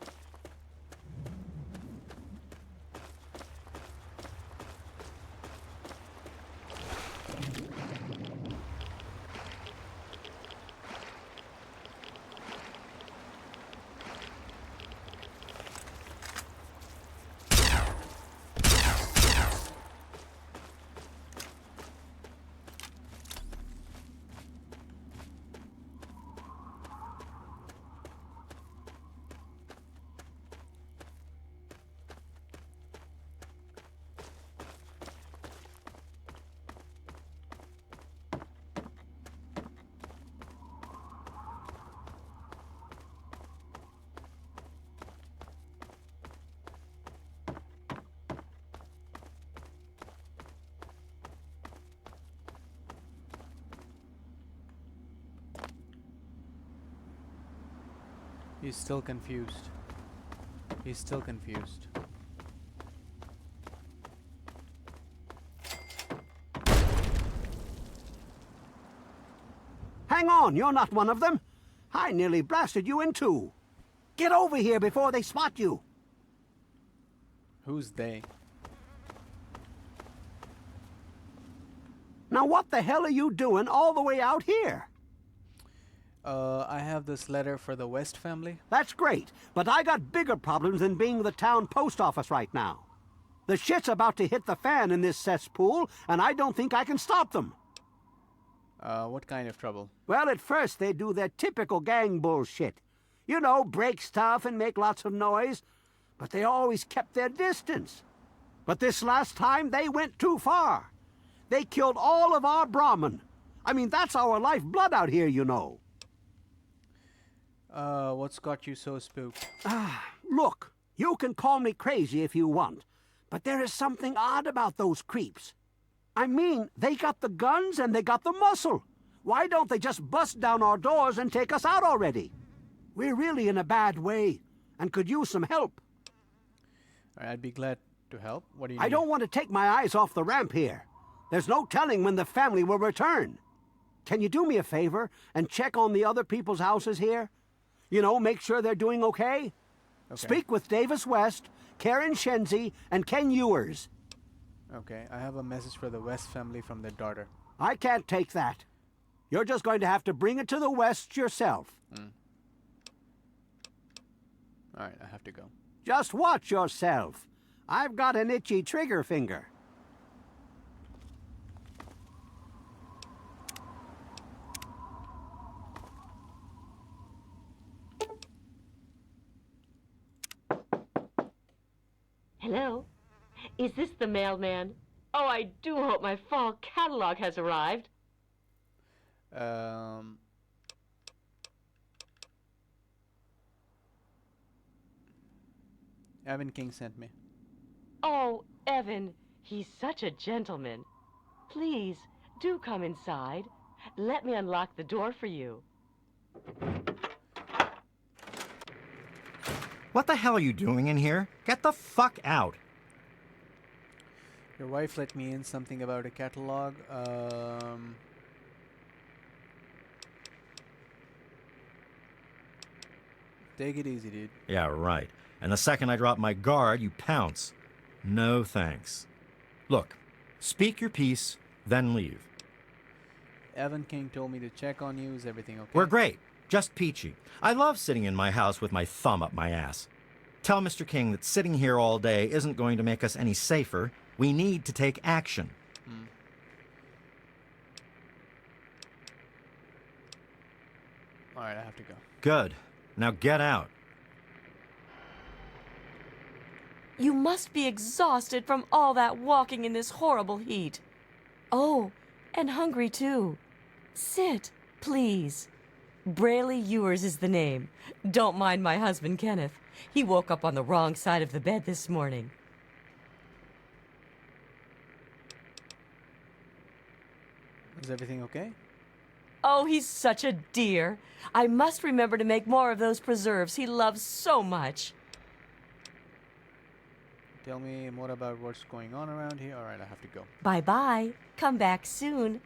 He's still confused. He's still confused. Hang on, you're not one of them. I nearly blasted you in two. Get over here before they spot you. Who's they? Now what the hell are you doing all the way out here? I have this letter for the West family. That's great, but I got bigger problems than being the town post office right now. The shit's about to hit the fan in this cesspool, and I don't think I can stop them. What kind of trouble? Well, at first they do their typical gang bullshit. You know, break stuff and make lots of noise, but they always kept their distance. But this last time, they went too far. They killed all of our Brahmin. I mean, that's our lifeblood out here, you know. What's got you so spooked? Look, you can call me crazy if you want, but there is something odd about those creeps. I mean, they got the guns and they got the muscle. Why don't they just bust down our doors and take us out already? We're really in a bad way and could use some help. I'd be glad to help. What do you I need? don't want to take my eyes off the ramp here. There's no telling when the family will return. Can you do me a favor and check on the other people's houses here? You know, make sure they're doing okay? Speak with Davis West, Karen Shenzi, and Ken Ewers. Okay, I have a message for the West family from their daughter. I can't take that. You're just going to have to bring it to the West yourself. Alright, I have to go. Just watch yourself. I've got an itchy trigger finger. Hello? Is this the mailman? Oh, I do hope my fall catalog has arrived. Evan King sent me. Oh, Evan, he's such a gentleman. Please, do come inside. Let me unlock the door for you. What the hell are you doing in here? Get the fuck out. Your wife let me in something about a catalog. Take it easy, dude. Yeah, right. And the second I drop my guard, you pounce. No thanks. Look, speak your piece, then leave. Evan King told me to check on you. Is everything okay? We're great. Just peachy. I love sitting in my house with my thumb up my ass. Tell Mr. King that sitting here all day isn't going to make us any safer. We need to take action. Alright, I have to go. Good. Now get out. You must be exhausted from all that walking in this horrible heat. Oh, and hungry too. Sit, please. Brayley Ewers is the name. Don't mind my husband, Kenneth. He woke up on the wrong side of the bed this morning. Is everything okay? Oh, he's such a dear. I must remember to make more of those preserves he loves so much. Tell me more about what's going on around here. Alright, I have to go. Bye-bye. Come back soon.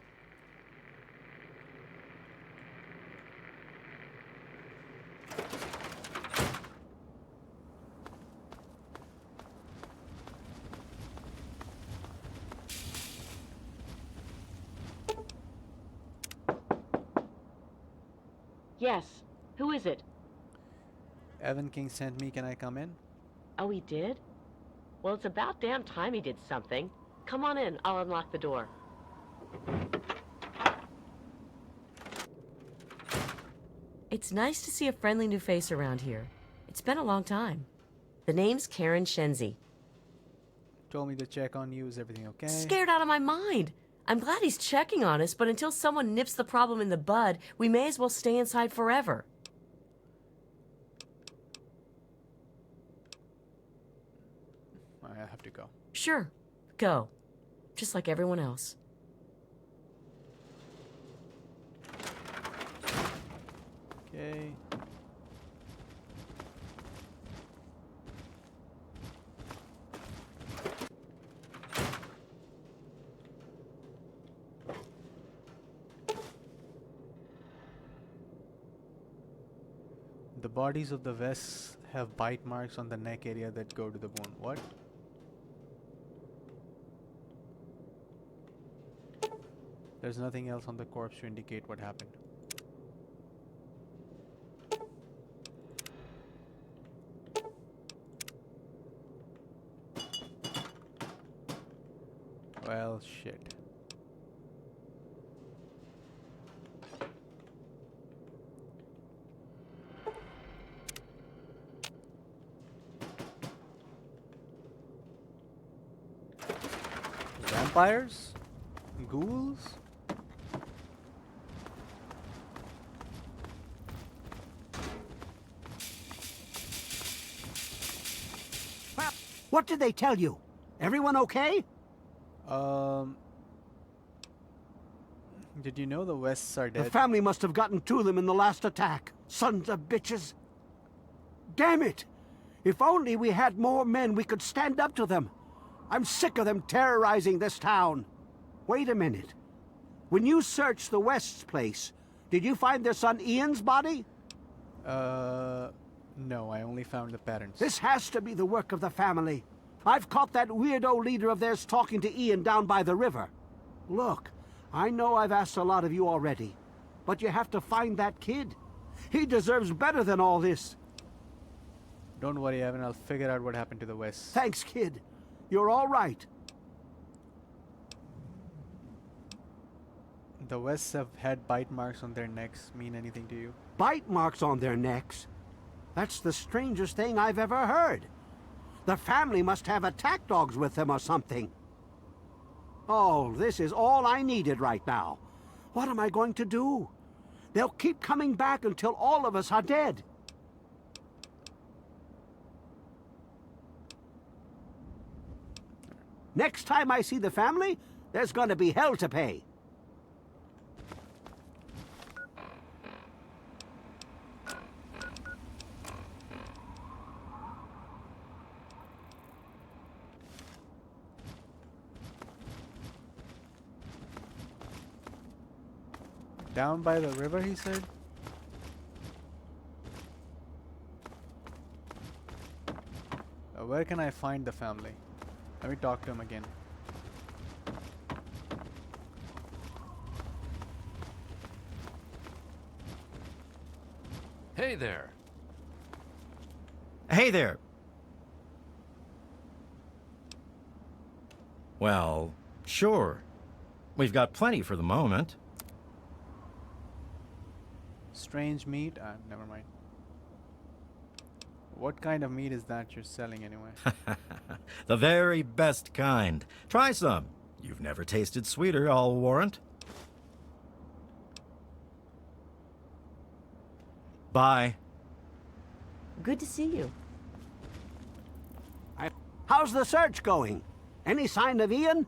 Yes. Who is it? Evan King sent me. Can I come in? Oh, he did? Well, it's about damn time he did something. Come on in. I'll unlock the door. It's nice to see a friendly new face around here. It's been a long time. The name's Karen Shenzi. Told me to check on you. Is everything okay? Scared out of my mind. I'm glad he's checking on us, but until someone nips the problem in the bud, we may as well stay inside forever. I have to go. Sure, go. Just like everyone else. Okay. The bodies of the Vests have bite marks on the neck area that go to the bone. What? There's nothing else on the corpse to indicate what happened. Well, shit. Vampires? Ghouls? What did they tell you? Everyone okay? Did you know the Wests are dead? The family must have gotten to them in the last attack. Sons of bitches. Damn it! If only we had more men, we could stand up to them. I'm sick of them terrorizing this town. Wait a minute. When you searched the West's place, did you find their son Ian's body? No, I only found the parents. This has to be the work of the family. I've caught that weirdo leader of theirs talking to Ian down by the river. Look, I know I've asked a lot of you already, but you have to find that kid. He deserves better than all this. Don't worry, Evan. I'll figure out what happened to the Wests. Thanks, kid. You're all right. The Wests have had bite marks on their necks. Mean anything to you? Bite marks on their necks? That's the strangest thing I've ever heard. The family must have attack dogs with them or something. Oh, this is all I needed right now. What am I going to do? They'll keep coming back until all of us are dead. Next time I see the family, there's going to be hell to pay. Down by the river, he said? Where can I find the family? Let me talk to him again. Hey there. Hey there. Well, sure. We've got plenty for the moment. Strange meat? Never mind. What kind of meat is that you're selling anyway? The very best kind. Try some. You've never tasted sweeter, I'll warrant. Bye. Good to see you. How's the search going? Any sign of Ian?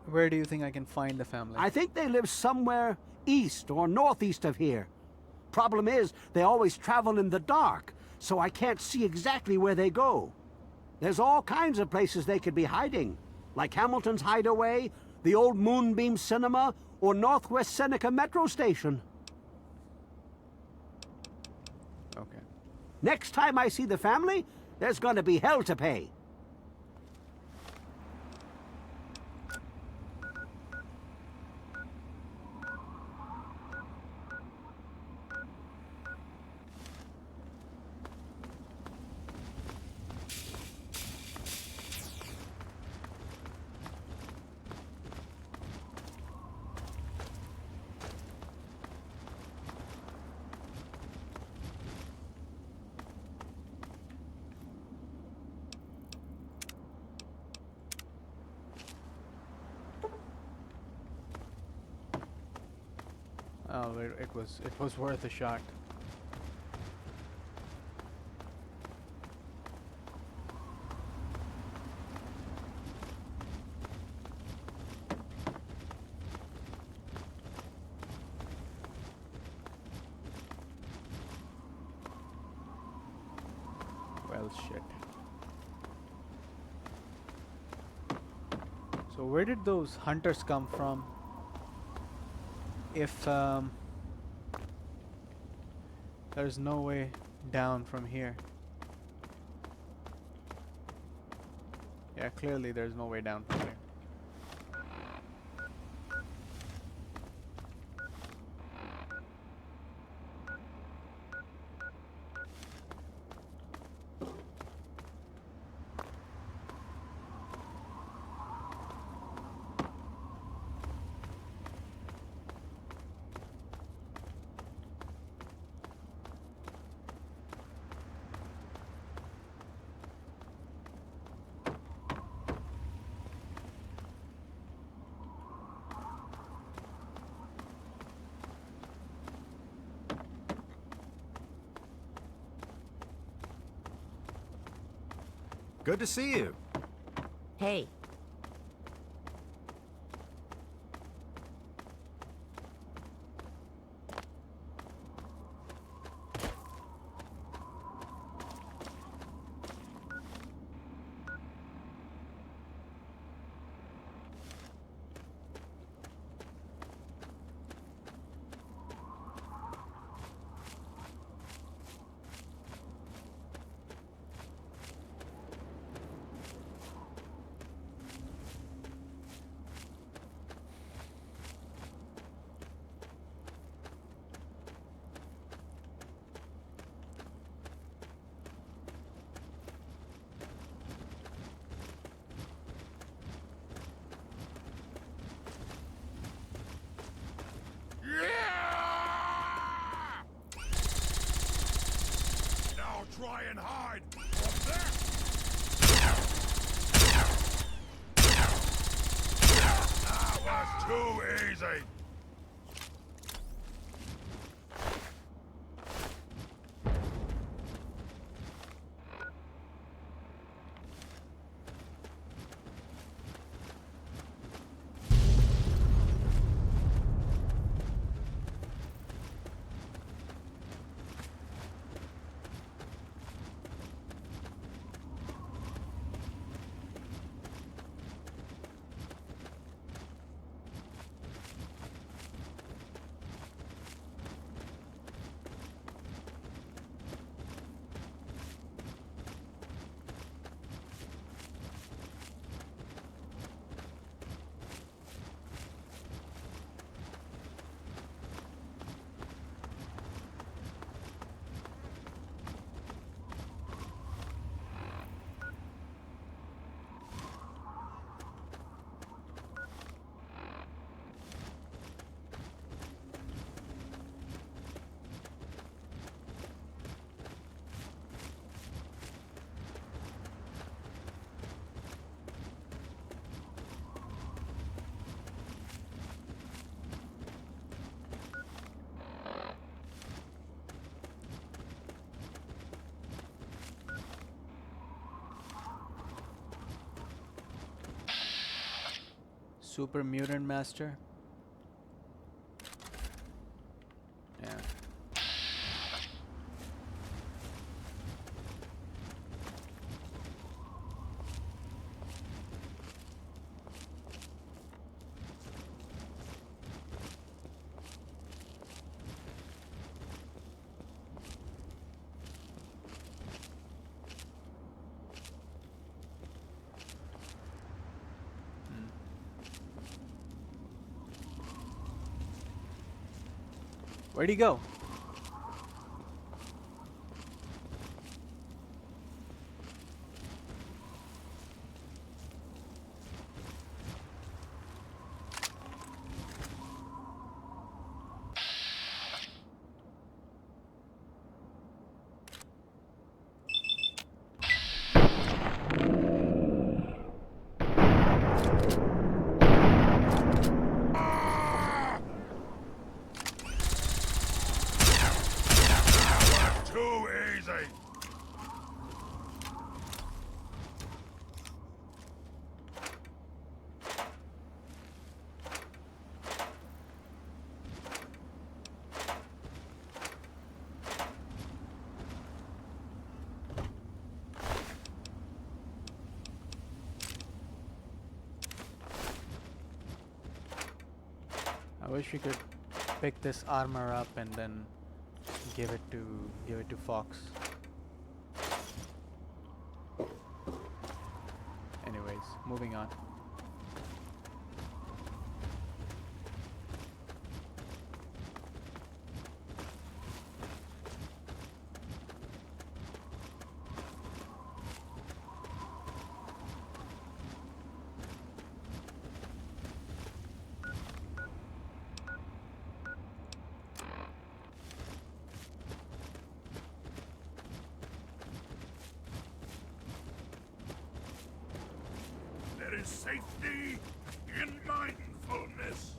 Where do you think I can find the family? I think they live somewhere east or northeast of here. Problem is, they always travel in the dark, so I can't see exactly where they go. There's all kinds of places they could be hiding, like Hamilton's Hideaway, the old Moonbeam Cinema, or Northwest Seneca Metro Station. Okay. Next time I see the family, there's gonna be hell to pay. Oh, it was worth a shot. Well, shit. So where did those hunters come from? If There's no way down from here. Yeah, clearly there's no way down from here. Good to see you. Hey. Now try and hide from them! That was too easy! Super Mutant Master. Yeah. Where'd he go? Too easy! I wish we could pick this armor up and then give it to Fox. Anyways, moving on. There is safety in mindfulness.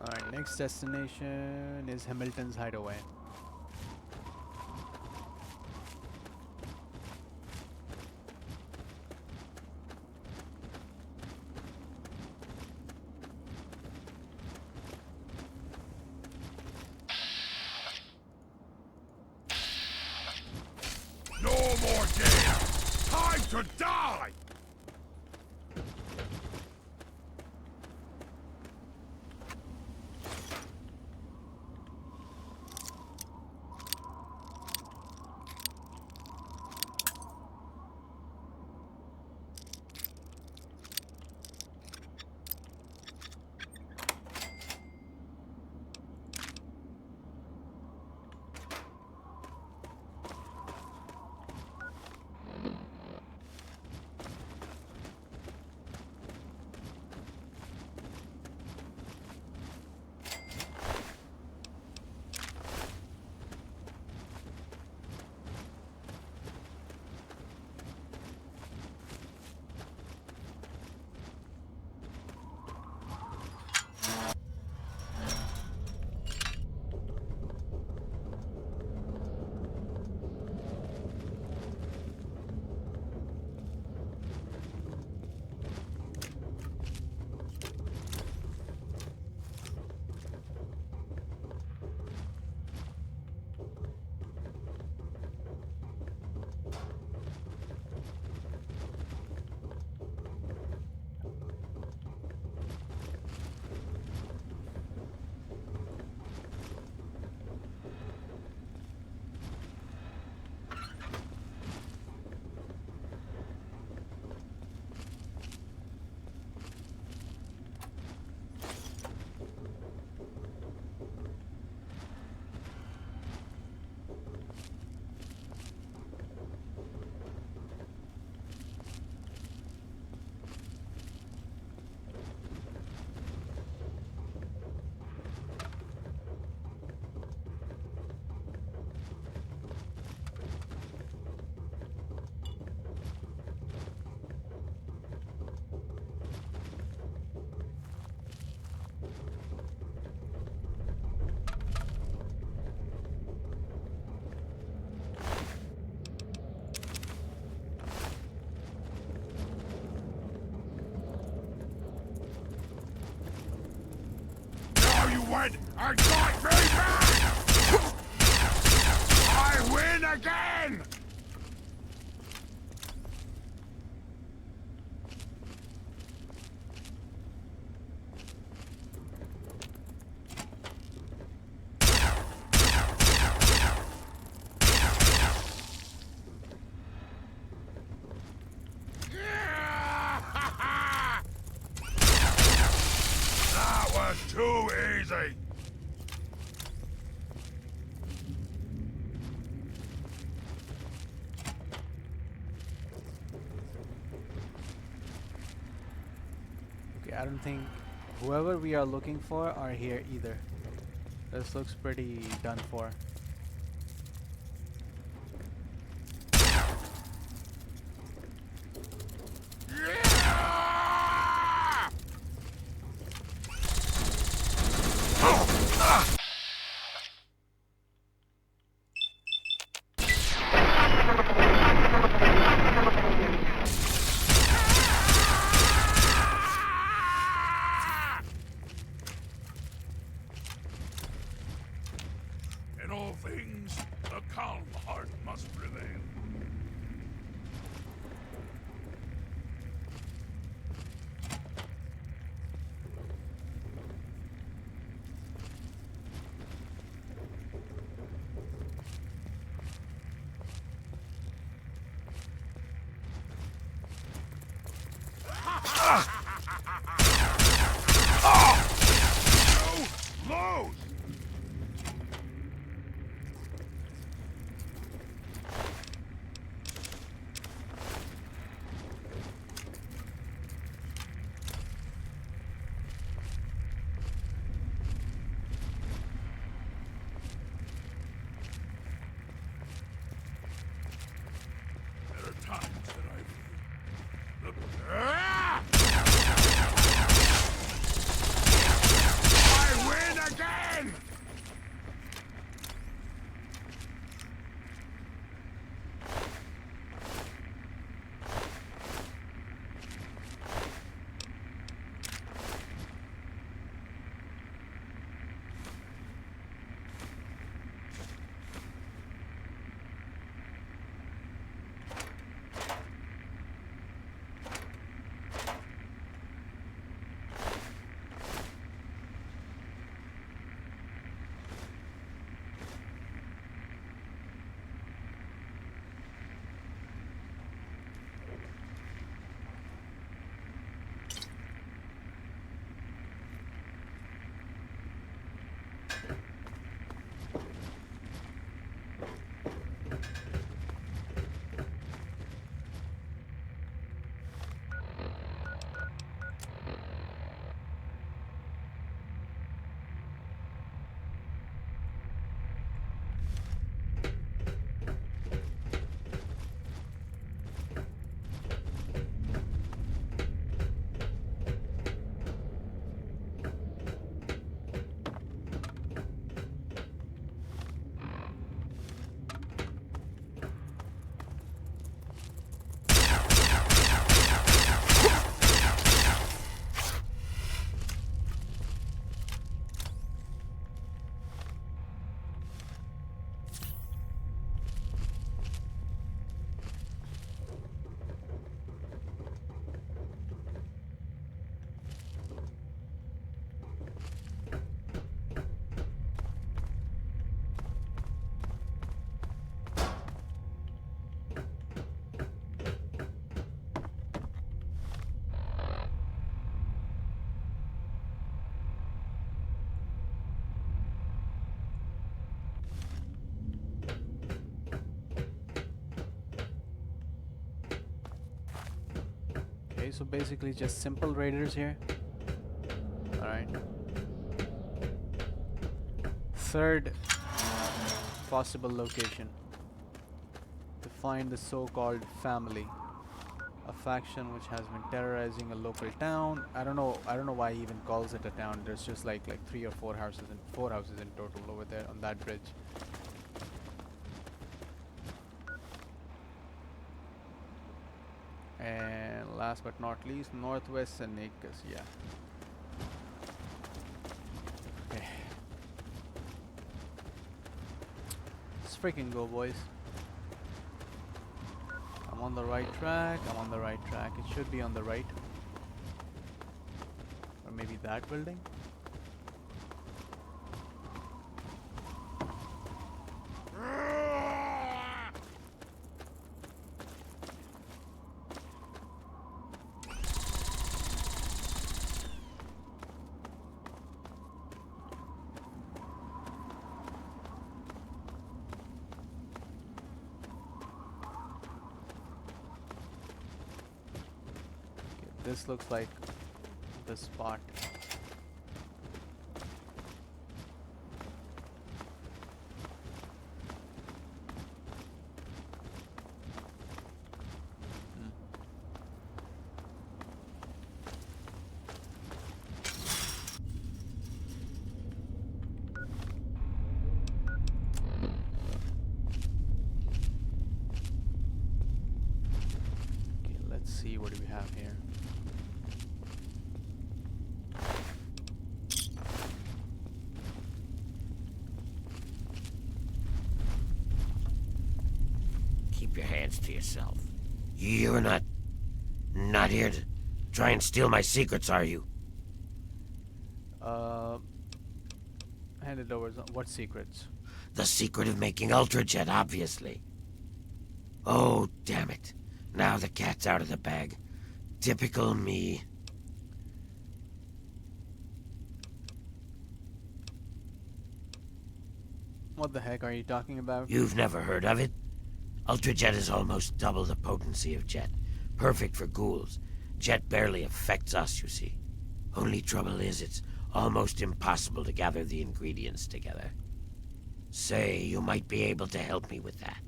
Alright, next destination is Hamilton's Hideaway. No more games! Time to die! Win! I got me back! I win again! Too easy. Okay, I don't think whoever we are looking for are here either. This looks pretty done for. In all things, the calm heart must prevail. Load! There are times that I feel I win again! Okay, so basically just simple raiders here. Alright. Third possible location. To find the so-called family. A faction which has been terrorizing a local town. I don't know why he even calls it a town. There's just like 3 or 4 houses and 4 houses in total over there on that bridge. And last but not least, Northwest Senecas, yeah. Okay. Let's freaking go, boys. I'm on the right track, I'm on the right track. It should be on the right. Or maybe that building? this looks like the spot. Let's see, what do we have here? Keep your hands to yourself. You're not here to try and steal my secrets, are you? Hand it over. What secrets? The secret of making Ultrajet, obviously. Oh, damn it. Now the cat's out of the bag. Typical me. What the heck are you talking about? You've never heard of it? Ultrajet is almost double the potency of Jet. Perfect for ghouls. Jet barely affects us, you see. Only trouble is it's almost impossible to gather the ingredients together. Say, you might be able to help me with that.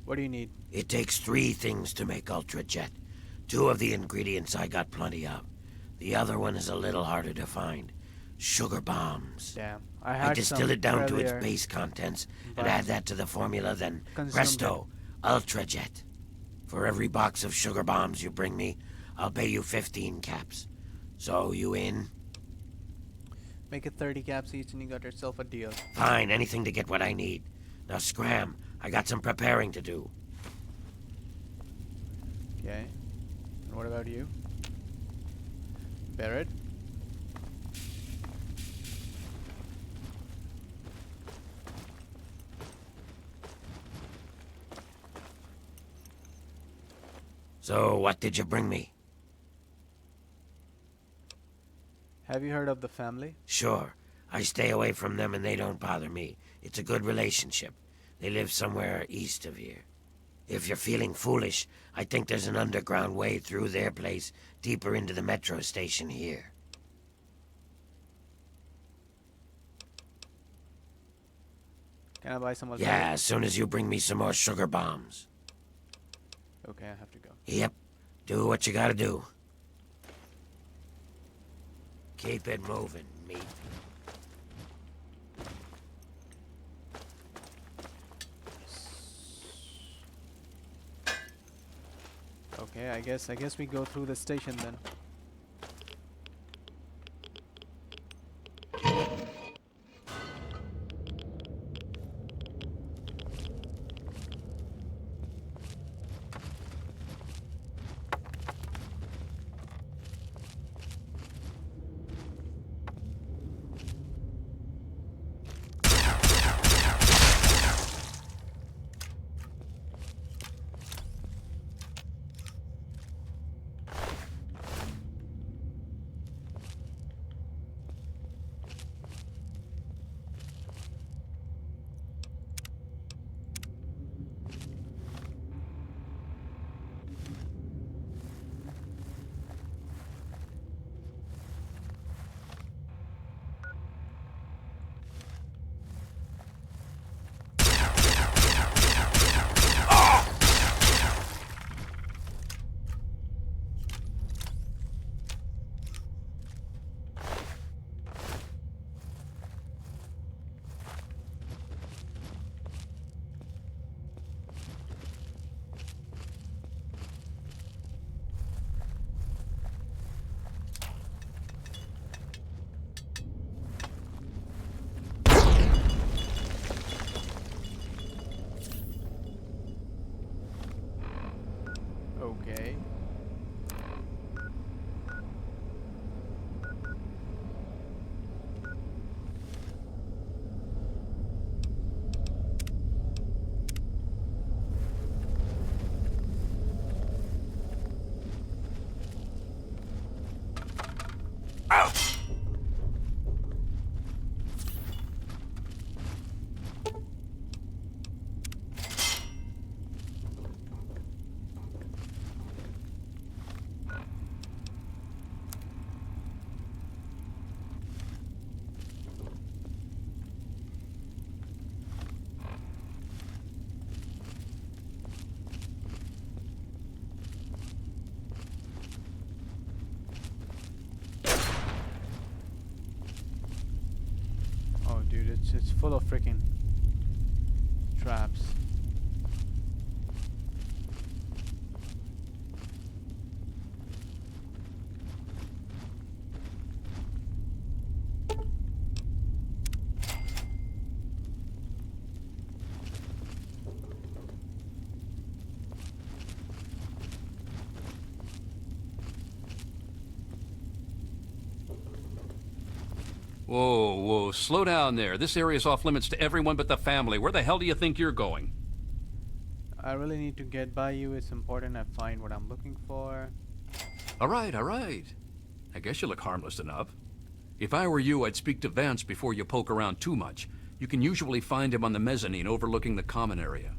What do you need? It takes 3 things to make Ultrajet. 2 of the ingredients I got plenty of. The other one is a little harder to find. Sugar bombs. Damn. I distill it down to its earlier, base contents and but add that to the formula, then consumed presto, Ultrajet. For every box of sugar bombs you bring me, I'll pay you 15 caps. So, you in? Make it 30 caps each and you got yourself a deal. Fine, anything to get what I need. Now scram, I got some preparing to do. Okay. And what about you? Barrett? So, what did you bring me? Have you heard of the family? Sure. I stay away from them and they don't bother me. It's a good relationship. They live somewhere east of here. If you're feeling foolish, I think there's an underground way through their place, deeper into the metro station here. Can I buy some of Yeah, as soon as you bring me some more sugar bombs. Okay, I have to go. Yep. Do what you gotta do. Keep it moving, meat. Okay, I guess we go through the station then. full of freaking traps. Whoa, whoa, slow down there. This area's off limits to everyone but the family. Where the hell do you think you're going? I really need to get by you. It's important I find what I'm looking for. All right, all right. I guess you look harmless enough. If I were you, I'd speak to Vance before you poke around too much. You can usually find him on the mezzanine overlooking the common area.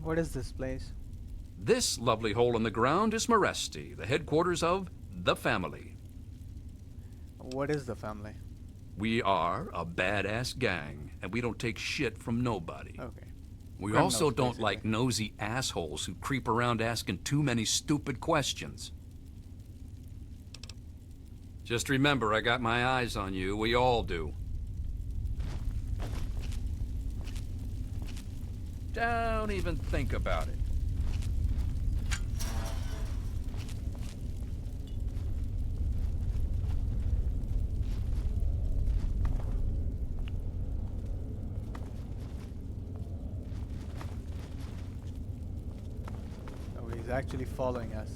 What is this place? This lovely hole in the ground is Maresti, the headquarters of the family. What is the family? We are a badass gang, and we don't take shit from nobody. Okay. We Criminals, also don't basically. like nosy assholes who creep around asking too many stupid questions. Just remember, I got my eyes on you. We all do. Don't even think about it. Oh, he's actually following us.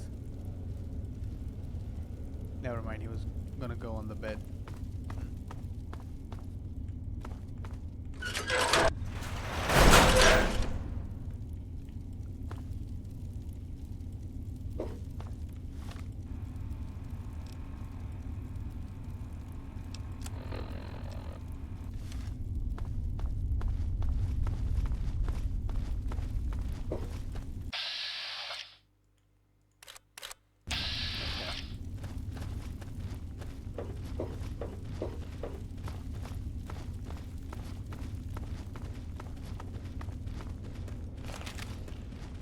Never mind, he was gonna go on the bed.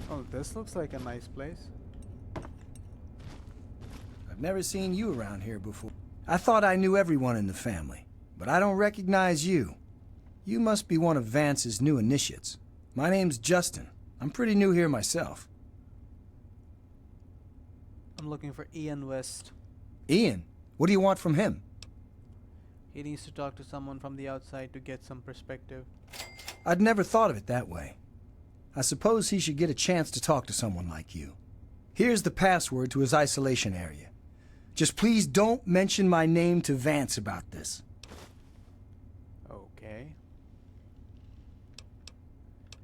Oh, this looks like a nice place. I've never seen you around here before. I thought I knew everyone in the family, but I don't recognize you. You must be one of Vance's new initiates. My name's Justin. I'm pretty new here myself. I'm looking for Ian West. Ian? What do you want from him? He needs to talk to someone from the outside to get some perspective. I'd never thought of it that way. I suppose he should get a chance to talk to someone like you. Here's the password to his isolation area. Just please don't mention my name to Vance about this. Okay.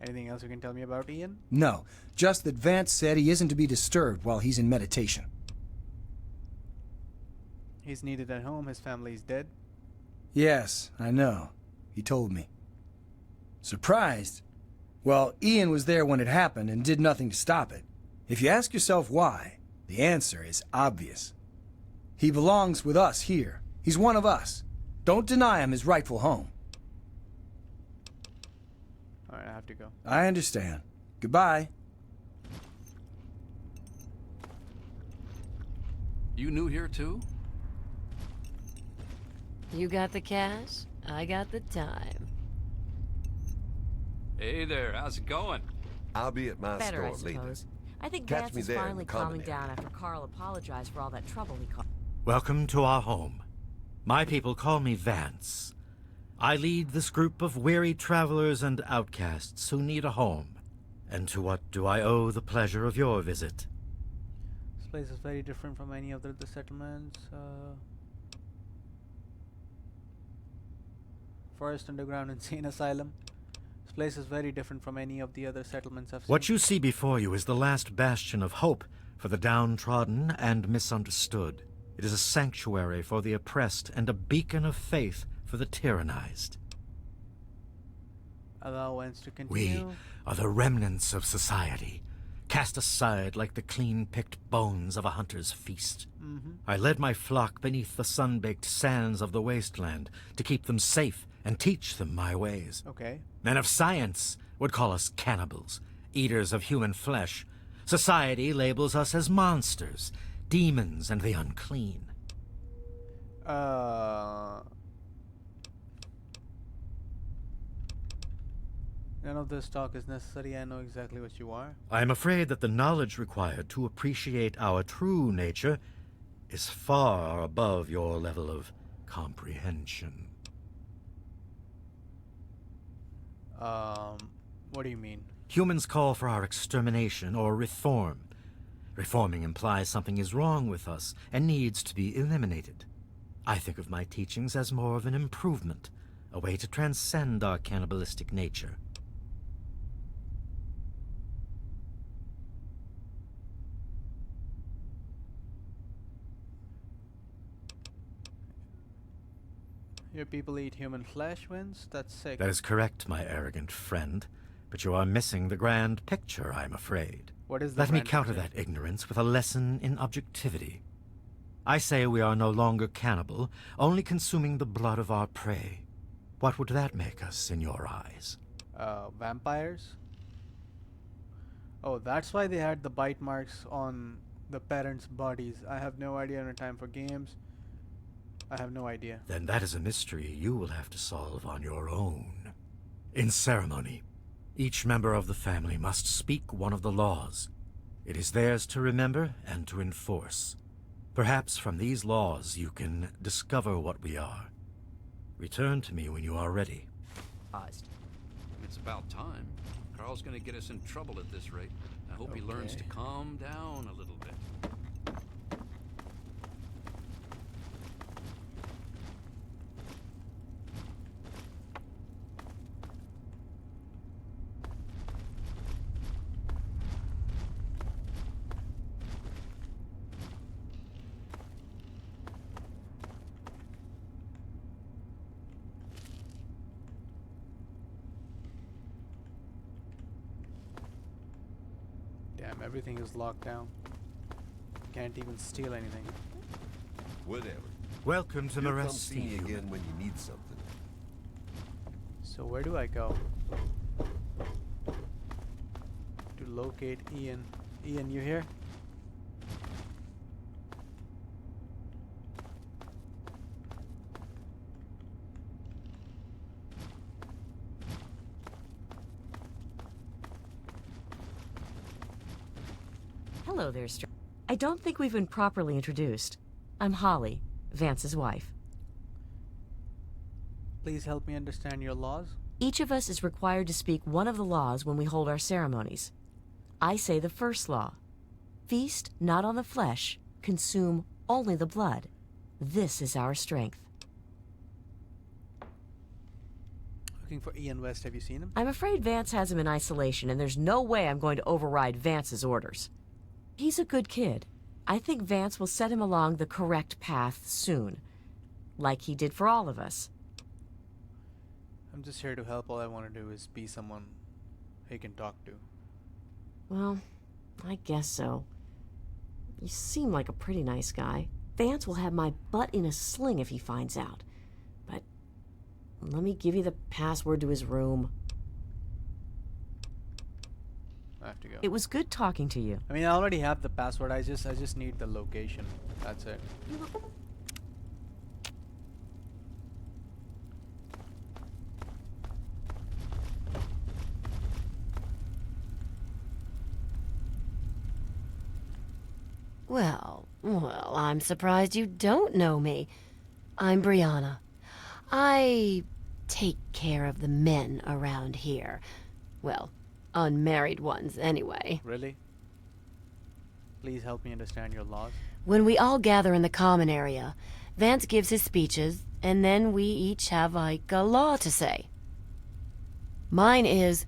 Anything else you can tell me about Ian? No, just that Vance said he isn't to be disturbed while he's in meditation. He's needed at home. His family's dead. Yes, I know. He told me. Surprised? Well, Ian was there when it happened and did nothing to stop it. If you ask yourself why, the answer is obvious. He belongs with us here. He's one of us. Don't deny him his rightful home. Alright, I have to go. I understand. Goodbye. You new here too? You got the cash, I got the time. Hey there, how's it going? I'll be at my Better, I store later. suppose. I think Catch Vance me is there in finally the common calming area. down after Carl apologized for all that trouble he caused. Welcome to our home. My people call me Vance. I lead this group of weary travelers and outcasts who need a home. And to what do I owe the pleasure of your visit? This place is very different from any other of the settlements. Forest Underground Insane Asylum. This place is very different from any of the other settlements I've seen. What you see before you is the last bastion of hope for the downtrodden and misunderstood. It is a sanctuary for the oppressed and a beacon of faith for the tyrannized. Allow Vance to We continue. are the remnants of society, cast aside like the clean-picked bones of a hunter's feast. I led my flock beneath the sun-baked sands of the wasteland to keep them safe and teach them my ways. Okay. Men of science would call us cannibals, eaters of human flesh. Society labels us as monsters, demons, and the unclean. None of this talk is necessary. I know exactly what you are. I am afraid that the knowledge required to appreciate our true nature is far above your level of comprehension. What do you mean? Humans call for our extermination or reform. Reforming implies something is wrong with us and needs to be eliminated. I think of my teachings as more of an improvement, a way to transcend our cannibalistic nature. Your people eat human flesh, Vince? That's sick. That is correct, my arrogant friend. But you are missing the grand picture, I'm afraid. What is the Let me grand counter picture? that ignorance with a lesson in objectivity. I say we are no longer cannibal, only consuming the blood of our prey. What would that make us in your eyes? Vampires? Oh, that's why they had the bite marks on the parents' bodies. I have no idea. I don't have time for games. I have no idea. Then that is a mystery you will have to solve on your own. In ceremony, each member of the family must speak one of the laws. It is theirs to remember and to enforce. Perhaps from these laws you can discover what we are. Return to me when you are ready. Paused. It's about time. Carl's gonna get us in trouble at this rate. I hope he learns to calm down a little bit. Damn, everything is locked down. Can't even steal anything. Whatever. Welcome to You'll come Maresti, see me human. again when you need something. So where do I go? To locate Ian. Ian, you here? Hello there, I don't think we've been properly introduced. I'm Holly, Vance's wife. Please help me understand your laws. Each of us is required to speak one of the laws when we hold our ceremonies. I say the first law. Feast not on the flesh, consume only the blood. This is our strength. Looking for Ian West. Have you seen him? I'm afraid Vance has him in isolation, and there's no way I'm going to override Vance's orders. He's a good kid. I think Vance will set him along the correct path soon, like he did for all of us. I'm just here to help. All I want to do is be someone he can talk to. Well, I guess so. You seem like a pretty nice guy. Vance will have my butt in a sling if he finds out. But let me give you the password to his room. I have to go. It was good talking to you. I mean, I already have the password. I just need the location. That's it. Well, I'm surprised you don't know me. I'm Brianna. I take care of the men around here. Well, unmarried ones, anyway. Really? Please help me understand your laws. When we all gather in the common area, Vance gives his speeches, and then we each have, like, a law to say. Mine is,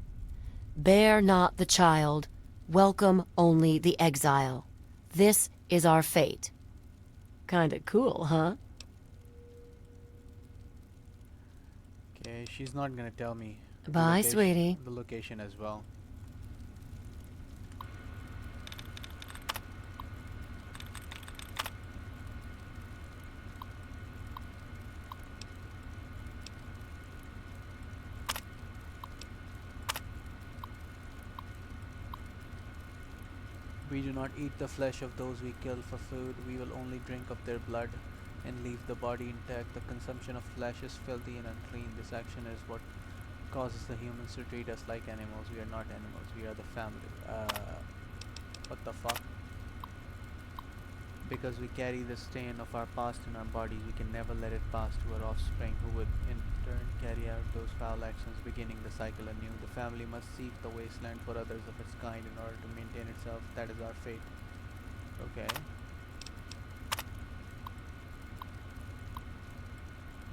bear not the child, welcome only the exile. This is our fate. Kinda cool, huh? Okay, she's not gonna tell me. Bye, sweetie. The location as well. We do not eat the flesh of those we kill for food. We will only drink of their blood. and leave the body intact. The consumption of flesh is filthy and unclean. This action is what causes the humans to treat us like animals. We are not animals, we are the family. What the fuck? Because we carry the stain of our past in our bodies, we can never let it pass to our offspring, who would in turn carry out those foul actions, beginning the cycle anew. The family must seek the wasteland for others of its kind in order to maintain itself. That is our fate. Okay.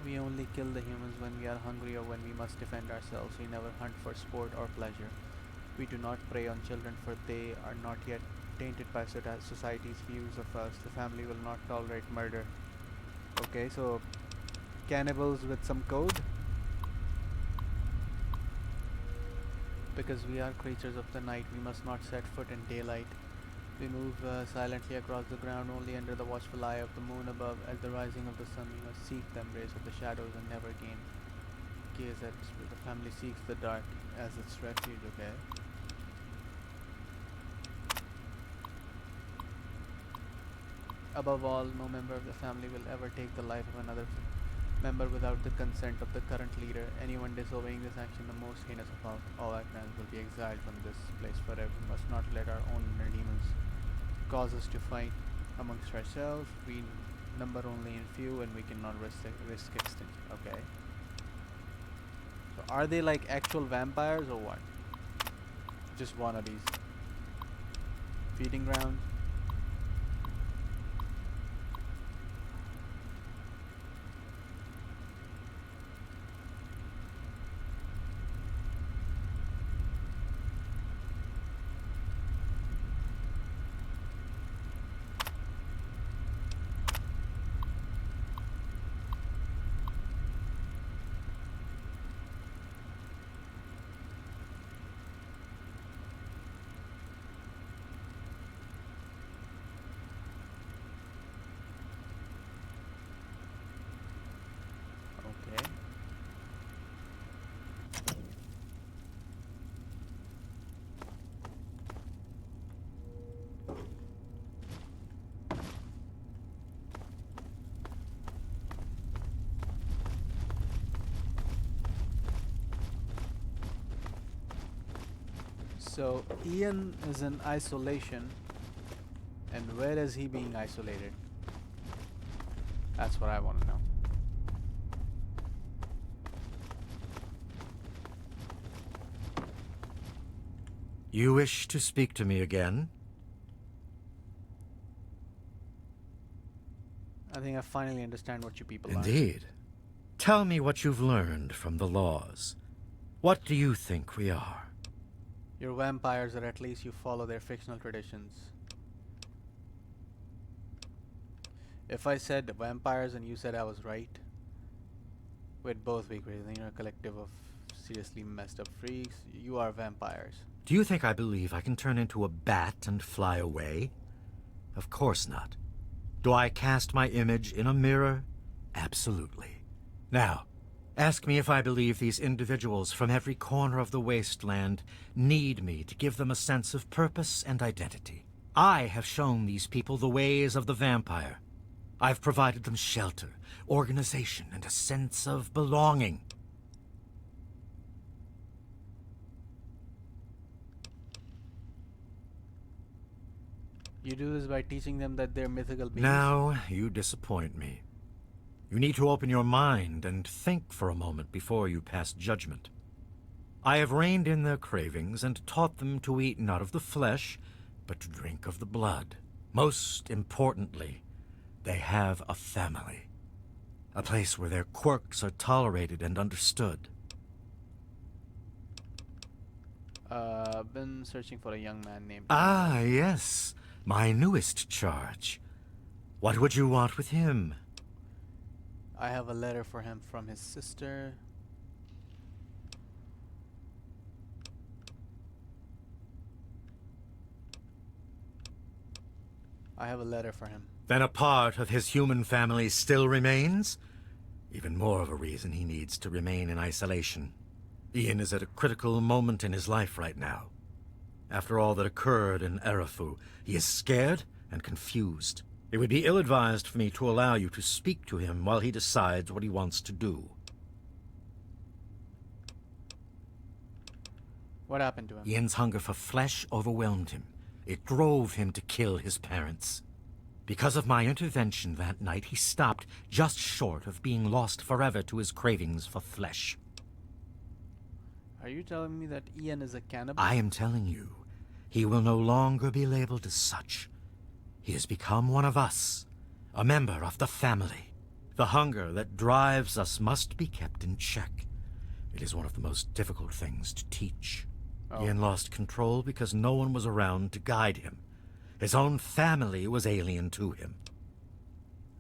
We only kill the humans when we are hungry or when we must defend ourselves. We never hunt for sport or pleasure. We do not prey on children, for they are not yet tainted by society's views of us. The family will not tolerate murder. Okay, so cannibals with some code. Because we are creatures of the night, we must not set foot in daylight. We move silently across the ground only under the watchful eye of the moon above. At the rising of the sun, we must seek the embrace of the shadows and never gaze at the family seeks the dark as its refuge. Okay. Above all, no member of the family will ever take the life of another member without the consent of the current leader. Anyone disobeying this action, the most heinous of all crimes, will be exiled from this place forever. We must not let our own inner demons cause us to fight amongst ourselves. We number only in few, and we cannot risk extinction. Okay. So are they like actual vampires or what? Just one of these feeding grounds? So Ian is in isolation, and where is he being isolated? That's what I want to know. You wish to speak to me again? I think I finally understand what you people are. Indeed. Tell me what you've learned from the laws. What do you think we are? You're vampires, or at least you follow their fictional traditions. If I said vampires and you said I was right, we'd both be crazy. You're a collective of seriously messed up freaks. You are vampires. Do you think I believe I can turn into a bat and fly away? Of course not. Do I cast my image in a mirror? Absolutely. Now, ask me if I believe these individuals from every corner of the wasteland need me to give them a sense of purpose and identity. I have shown these people the ways of the vampire. I've provided them shelter, organization, and a sense of belonging. You do this by teaching them that they're mythical beings? Now, you disappoint me. You need to open your mind and think for a moment before you pass judgment. I have reined in their cravings and taught them to eat not of the flesh, but to drink of the blood. Most importantly, they have a family. A place where their quirks are tolerated and understood. I've been searching for a young man named... Ah, yes. My newest charge. What would you want with him? I have a letter for him from his sister. I have a letter for him. Then a part of his human family still remains? Even more of a reason he needs to remain in isolation. Ian is at a critical moment in his life right now. After all that occurred in Erafu, he is scared and confused. It would be ill-advised for me to allow you to speak to him while he decides what he wants to do. What happened to him? Ian's hunger for flesh overwhelmed him. It drove him to kill his parents. Because of my intervention that night, he stopped just short of being lost forever to his cravings for flesh. Are you telling me that Ian is a cannibal? I am telling you, he will no longer be labeled as such. He has become one of us, a member of the family. The hunger that drives us must be kept in check. It is one of the most difficult things to teach. Oh. Ian lost control because no one was around to guide him. His own family was alien to him.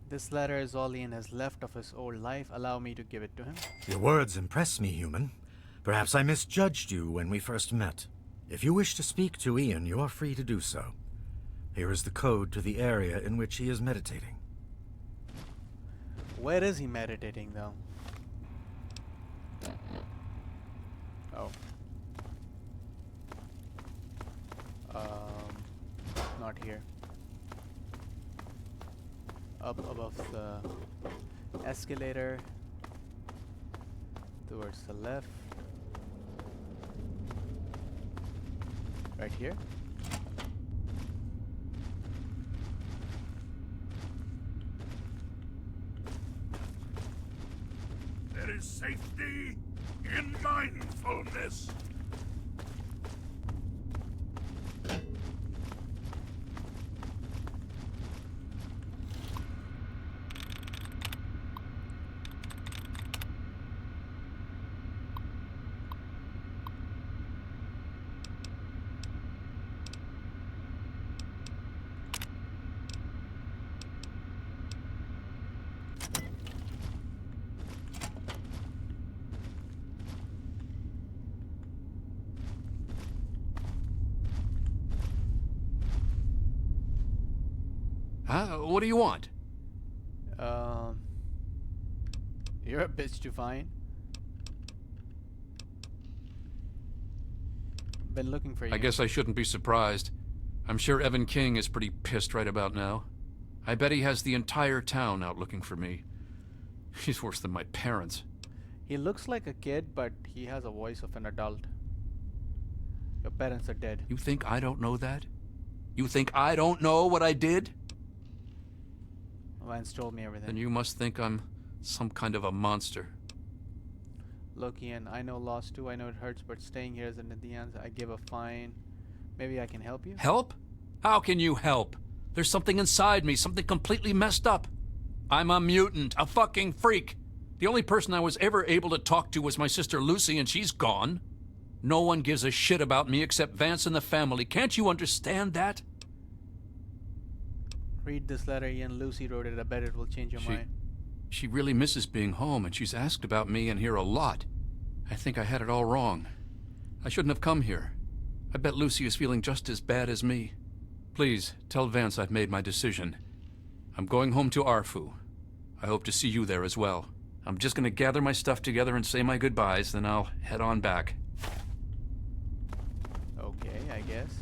This letter is all Ian has left of his old life. Allow me to give it to him. Your words impress me, human. Perhaps I misjudged you when we first met. If you wish to speak to Ian, you are free to do so. Here is the code to the area in which he is meditating. Where is he meditating, though? Oh. Not here. Up above the escalator. Towards the left. Right here. There is safety in mindfulness. What do you want? You're a bitch to find. Been looking for you. I guess I shouldn't be surprised. I'm sure Evan King is pretty pissed right about now. I bet he has the entire town out looking for me. He's worse than my parents. He looks like a kid, but he has a voice of an adult. Your parents are dead. You think I don't know that? You think I don't know what I did? Vance told me everything. Then you must think I'm some kind of a monster. Look, Ian, I know loss too. I know it hurts, but staying here isn't the end. I give a fine. Maybe I can help you? Help? How can you help? There's something inside me, something completely messed up. I'm a mutant, a fucking freak. The only person I was ever able to talk to was my sister Lucy, and she's gone. No one gives a shit about me except Vance and the family. Can't you understand that? Read this letter, Ian. Lucy wrote it. I bet it will change your mind. She really misses being home, and she's asked about me in here a lot. I think I had it all wrong. I shouldn't have come here. I bet Lucy is feeling just as bad as me. Please, tell Vance I've made my decision. I'm going home to Arfu. I hope to see you there as well. I'm just gonna gather my stuff together and say my goodbyes, then I'll head on back. Okay, I guess.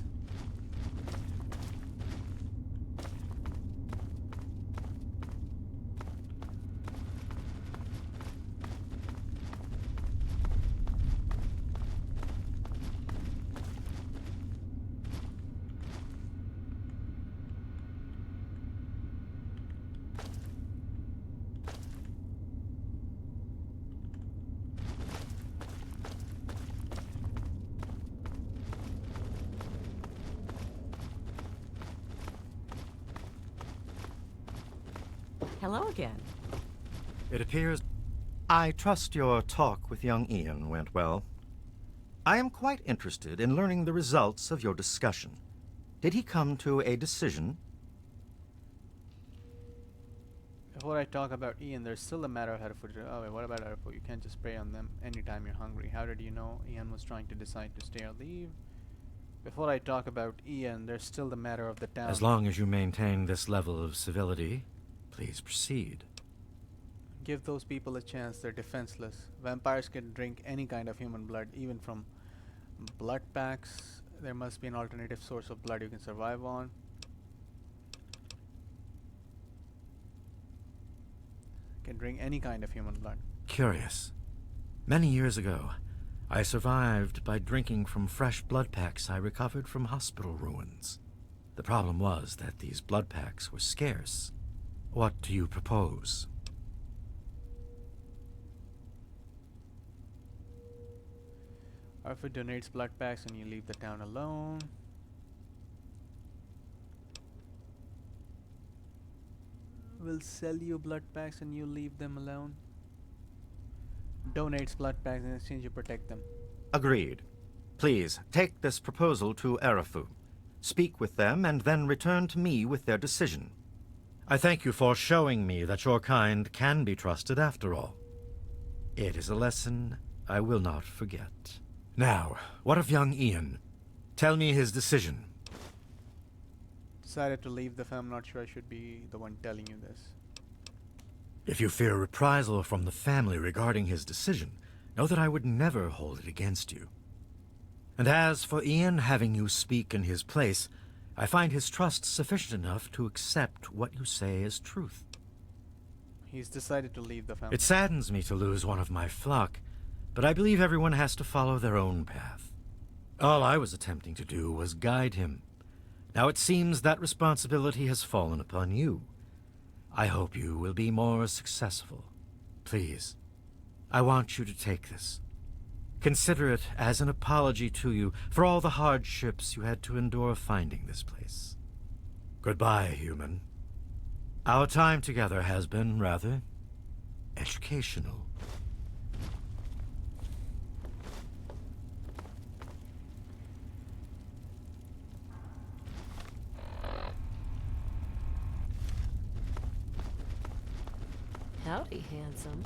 Hello again. It appears... I trust your talk with young Ian went well. I am quite interested in learning the results of your discussion. Did he come to a decision? Before I talk about Ian, there's still a matter of Hereford. Oh wait, what about Hereford? You can't just prey on them anytime you're hungry. How did you know Ian was trying to decide to stay or leave? Before I talk about Ian, there's still the matter of the town. As long as you maintain this level of civility, please proceed. Give those people a chance. They're defenseless. Vampires can drink any kind of human blood, even from blood packs. There must be an alternative source of blood you can survive on. can drink any kind of human blood. Curious. Many years ago, I survived by drinking from fresh blood packs I recovered from hospital ruins. The problem was that these blood packs were scarce. What do you propose? Arthur donates blood packs and you leave the town alone. We'll sell you blood packs and you leave them alone. Donates blood packs in exchange you protect them. Agreed. Please, take this proposal to Arafu. Speak with them and then return to me with their decision. I thank you for showing me that your kind can be trusted after all. It is a lesson I will not forget. Now, what of young Ian? Tell me his decision. Decided to leave the firm. Not sure I should be the one telling you this. If you fear reprisal from the family regarding his decision, know that I would never hold it against you. And as for Ian having you speak in his place, I find his trust sufficient enough to accept what you say as truth. He's decided to leave the family. It saddens me to lose one of my flock, but I believe everyone has to follow their own path. All I was attempting to do was guide him. Now it seems that responsibility has fallen upon you. I hope you will be more successful. Please, I want you to take this. Consider it as an apology to you for all the hardships you had to endure finding this place. Goodbye, human. Our time together has been rather educational. Howdy, handsome.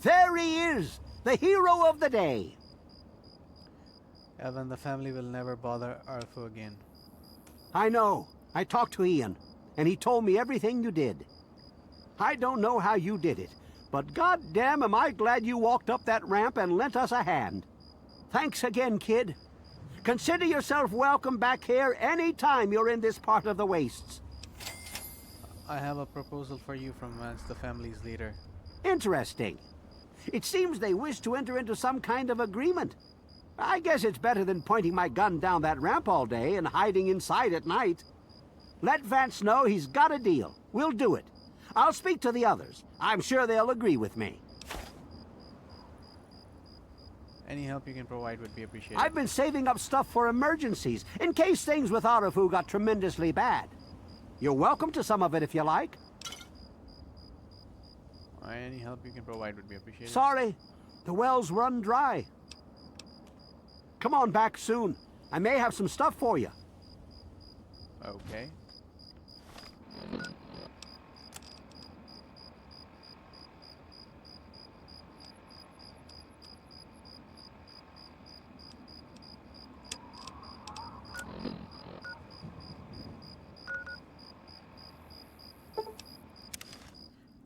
There he is, the hero of the day. Evan, the family will never bother Arthur again. I know. I talked to Ian, and he told me everything you did. I don't know how you did it, but goddamn am I glad you walked up that ramp and lent us a hand. Thanks again, kid. Consider yourself welcome back here any time you're in this part of the wastes. I have a proposal for you from Vance, the family's leader. Interesting. It seems they wish to enter into some kind of agreement. I guess it's better than pointing my gun down that ramp all day and hiding inside at night. Let Vance know he's got a deal. We'll do it. I'll speak to the others. I'm sure they'll agree with me. Any help you can provide would be appreciated. I've been saving up stuff for emergencies, in case things with Arafu got tremendously bad. You're welcome to some of it if you like. Any help you can provide would be appreciated. Sorry, the wells run dry. Come on back soon. I may have some stuff for you. Okay.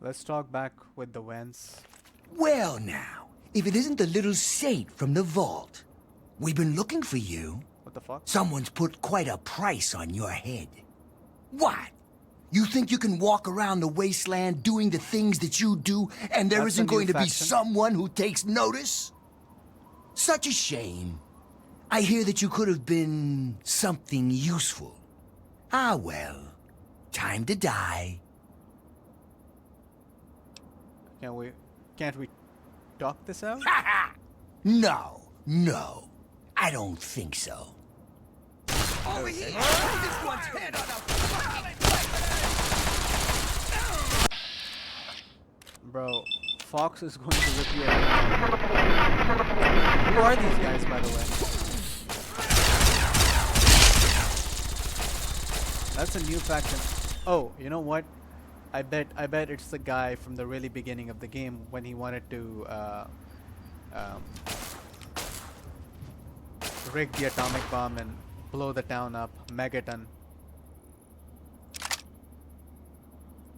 Let's talk back with the Vents. Well now, if it isn't the little saint from the vault. We've been looking for you. What the fuck? Someone's put quite a price on your head. What? You think you can walk around the wasteland doing the things that you do and there isn't going to be someone who takes notice? Such a shame. I hear that you could have been something useful. Ah well, time to die. Can't we talk this out? No, I don't think so. Over here! This one's head on a Bro, Fox is going to rip you out. Who are these guys, by the way? That's a new faction. Oh, you know what? I bet it's the guy from the really beginning of the game when he wanted to rig the atomic bomb and blow the town up. Megaton.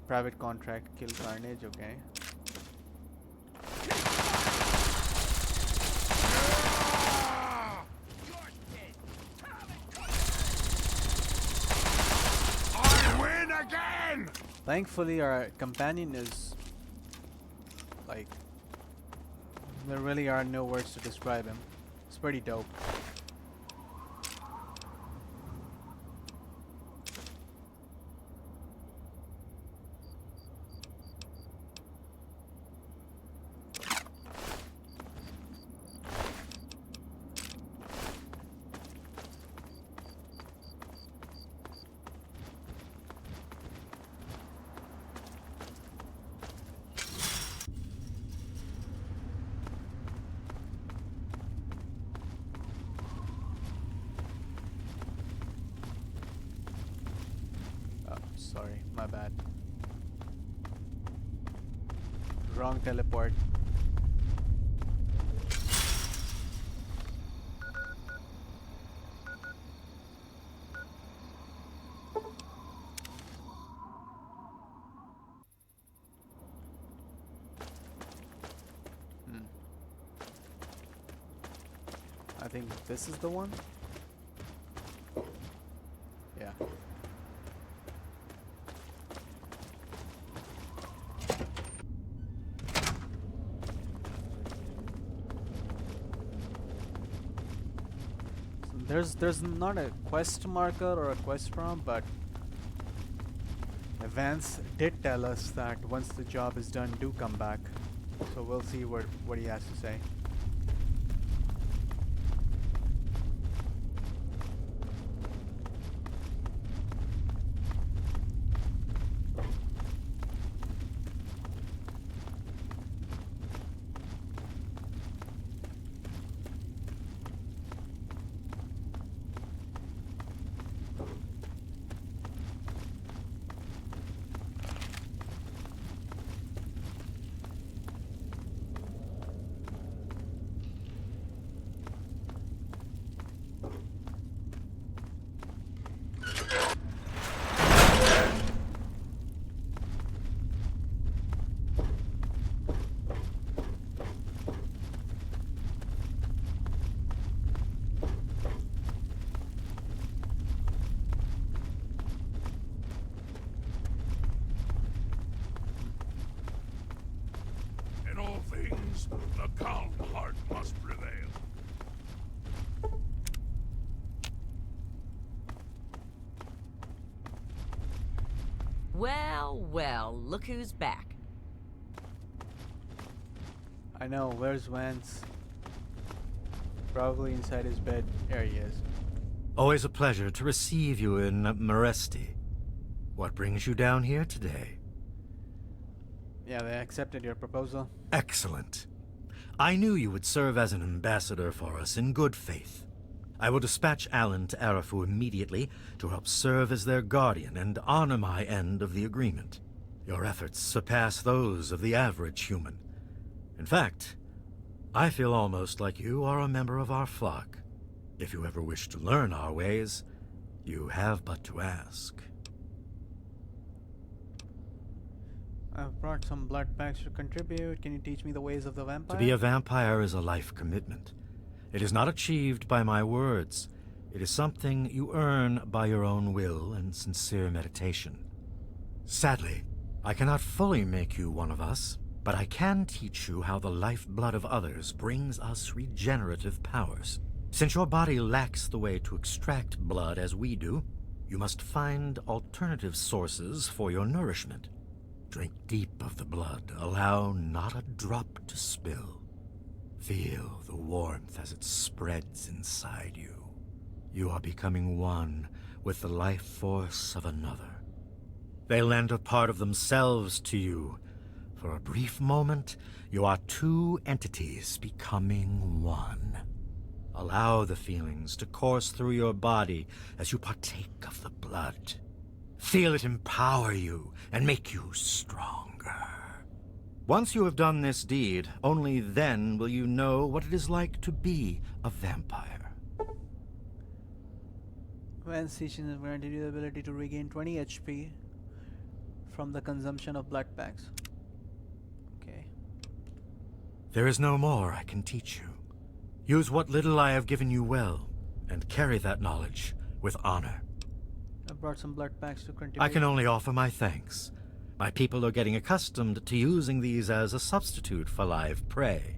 Private contract, kill Carnage, okay. I win again! Thankfully, our companion is like, there really are no words to describe him. It's pretty dope. Sorry, my bad. Wrong teleport. I think this is the one. Yeah. There's not a quest marker or a quest prompt, but Vance did tell us that once the job is done, do come back. So we'll see what he has to say. In all things, the calm heart must prevail. Well, look who's back. I know, where's Vance? Probably inside his bed areas. Always a pleasure to receive you in Meresti. What brings you down here today? Yeah, they accepted your proposal. Excellent. I knew you would serve as an ambassador for us in good faith. I will dispatch Alan to Arafu immediately to help serve as their guardian and honor my end of the agreement. Your efforts surpass those of the average human. In fact, I feel almost like you are a member of our flock. If you ever wish to learn our ways, you have but to ask. I've brought some blood packs to contribute. Can you teach me the ways of the vampire? To be a vampire is a life commitment. It is not achieved by my words. It is something you earn by your own will and sincere meditation. Sadly, I cannot fully make you one of us, but I can teach you how the lifeblood of others brings us regenerative powers. Since your body lacks the way to extract blood as we do, you must find alternative sources for your nourishment. Drink deep of the blood, allow not a drop to spill. Feel the warmth as it spreads inside you. You are becoming one with the life force of another. They lend a part of themselves to you. For a brief moment, you are two entities becoming one. Allow the feelings to course through your body as you partake of the blood. Feel it empower you and make you stronger. Once you have done this deed, only then will you know what it is like to be a vampire. When Session is granted you the ability to regain 20 HP from the consumption of blood packs. Okay. There is no more I can teach you. Use what little I have given you well, and carry that knowledge with honor. I brought some blood packs to contribute. I can only offer my thanks. My people are getting accustomed to using these as a substitute for live prey.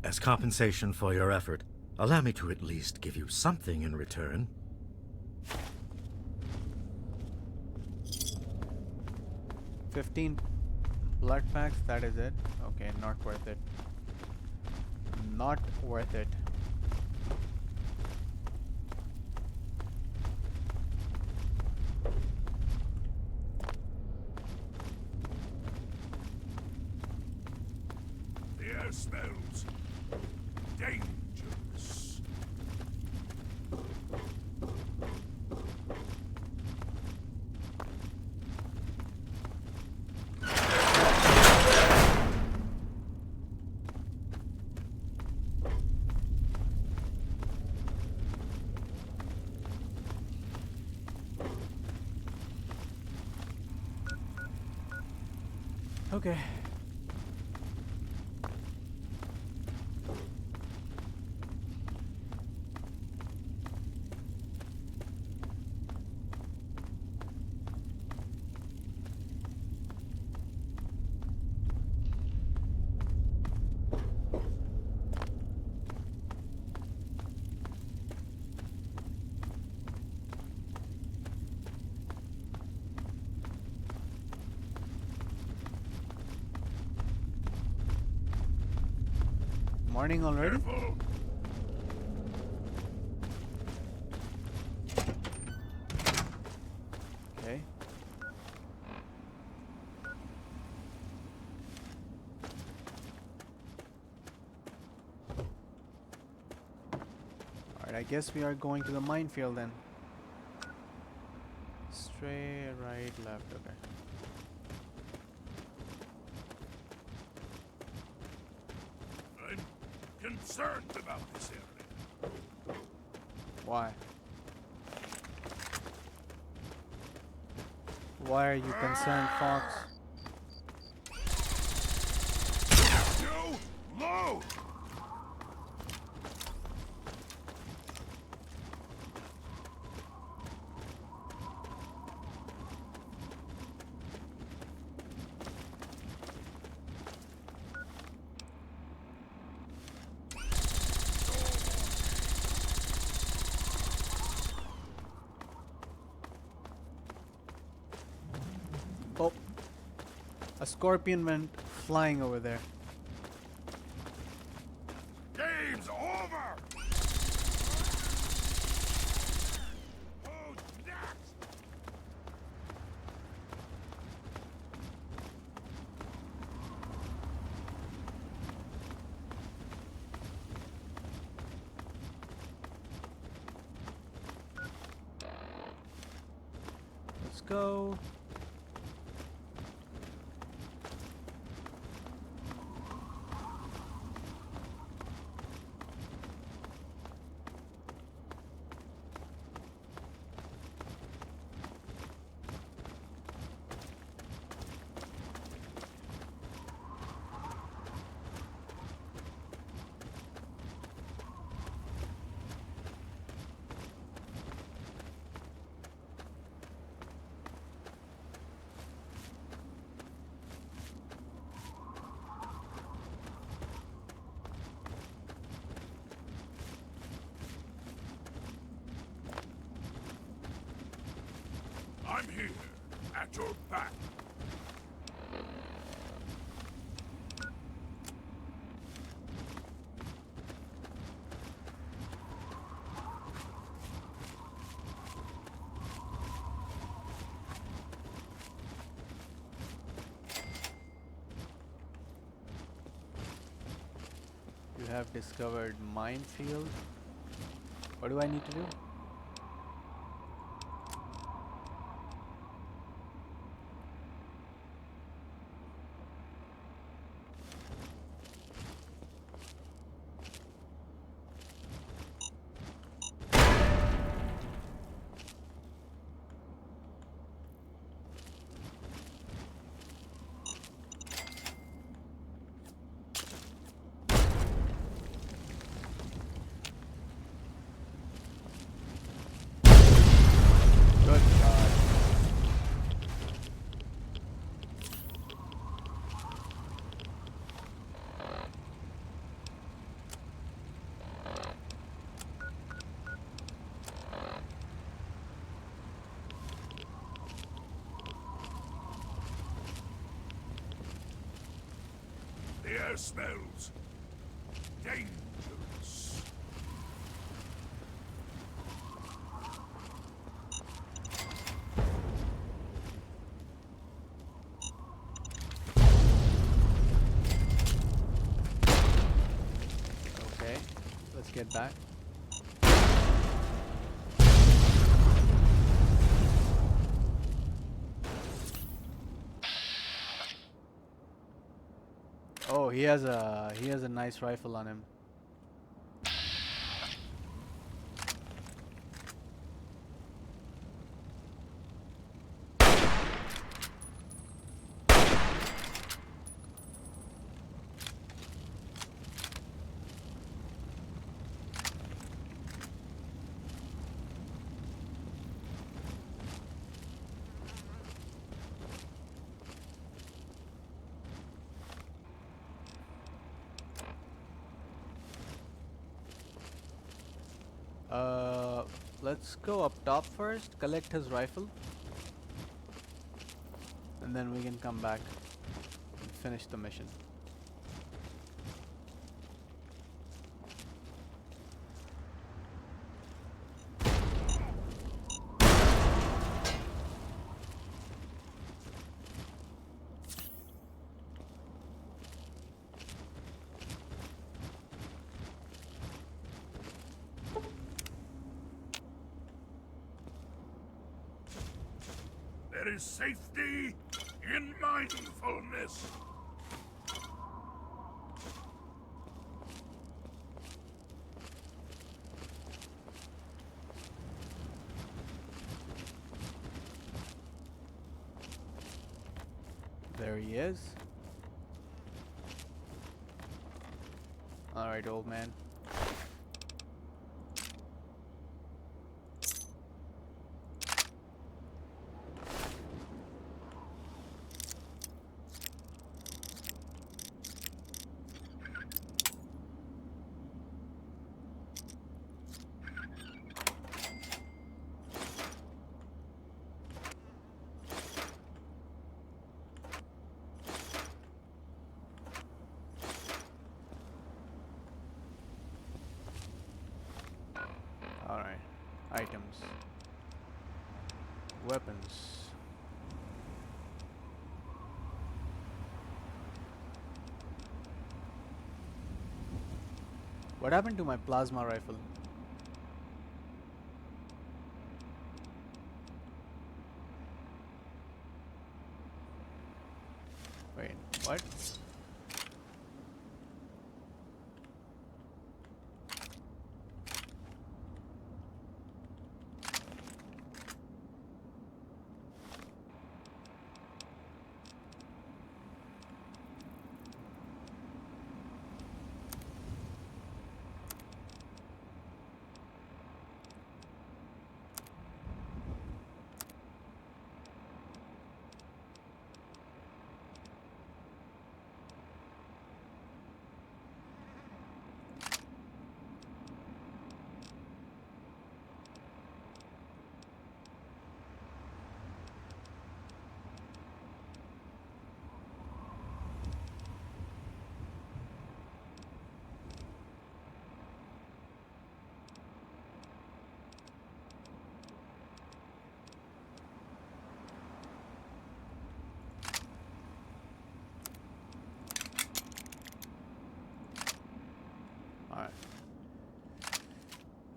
As compensation for your effort, allow me to at least give you something in return. $15 blood packs, that is it. Okay, not worth it. Not worth it. The air smells dangerous. Okay. Morning already? Careful. Okay. Alright, I guess we are going to the minefield then. Straight, right, left, okay. I'm concerned about this area. Why? Why are you concerned, Fox? You low! Oh, a scorpion went flying over there. Game's over! go. I'm here, at your back. You have discovered minefield. What do I need to do? Good God. The air smells dangerous. Okay, let's get back. Oh, he has a nice rifle on him. Let's go up top first, collect his rifle, and then we can come back and finish the mission. There is safety in mindfulness. There he is. Alright, old man. Alright, items, weapons. What happened to my plasma rifle? Wait, what?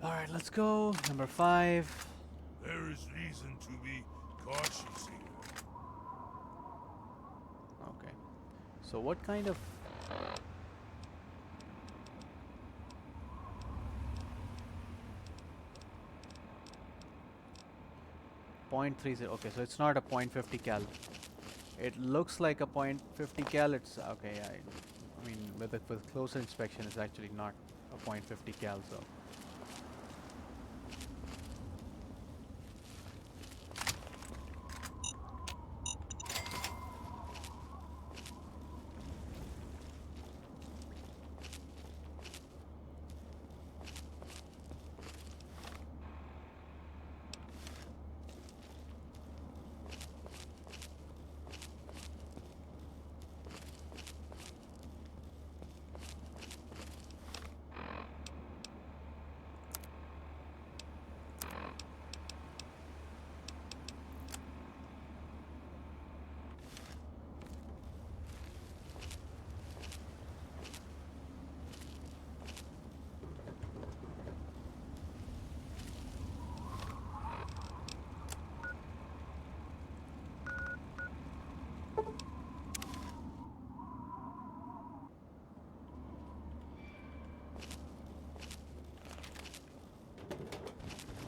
Alright, let's go. Number 5. There is reason to be cautious here. Okay. So what kind of... .30. Okay, so it's not a .50 cal. It looks like a .50 cal. It's okay. I mean, with closer inspection, it's actually not a .50 cal. So.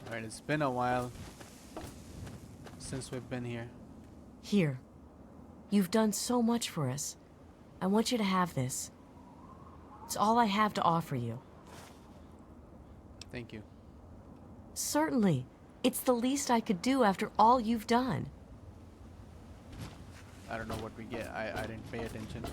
Alright, it's been a while since we've been here. Here. You've done so much for us. I want you to have this. It's all I have to offer you. Thank you. Certainly. It's the least I could do after all you've done. I don't know what we get. I didn't pay attention.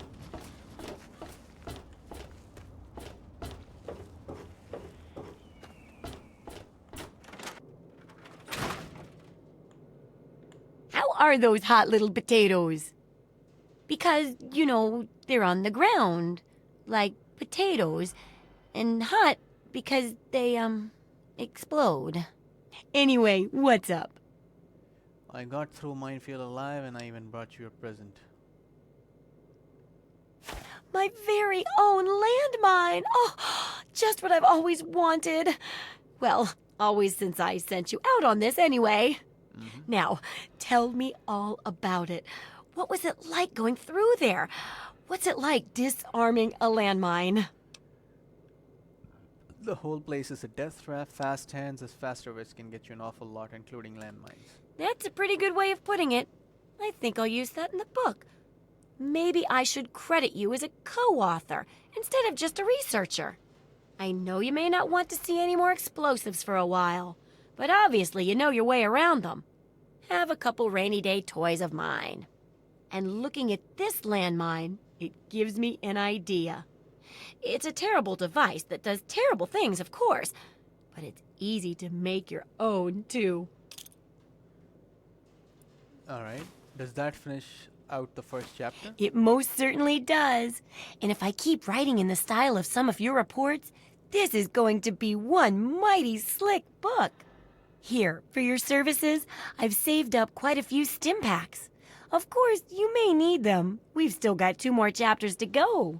Are those hot little potatoes? Because, you know, they're on the ground, like potatoes, and hot because they, explode. Anyway, what's up? I got through Minefield alive, and I even brought you a present. My very own landmine! Oh, just what I've always wanted. Well, always since I sent you out on this anyway. Now, tell me all about it. What was it like going through there? What's it like disarming a landmine? The whole place is a death trap. Fast hands as faster wits can get you an awful lot, including landmines. That's a pretty good way of putting it. I think I'll use that in the book. Maybe I should credit you as a co-author instead of just a researcher. I know you may not want to see any more explosives for a while, but obviously you know your way around them. Have a couple rainy day toys of mine. And looking at this landmine, it gives me an idea. It's a terrible device that does terrible things, of course, but it's easy to make your own, too. Alright, does that finish out the first chapter? It most certainly does. And if I keep writing in the style of some of your reports, this is going to be one mighty slick book. Here, for your services, I've saved up quite a few stim packs. Of course, you may need them. We've still got 2 more chapters to go.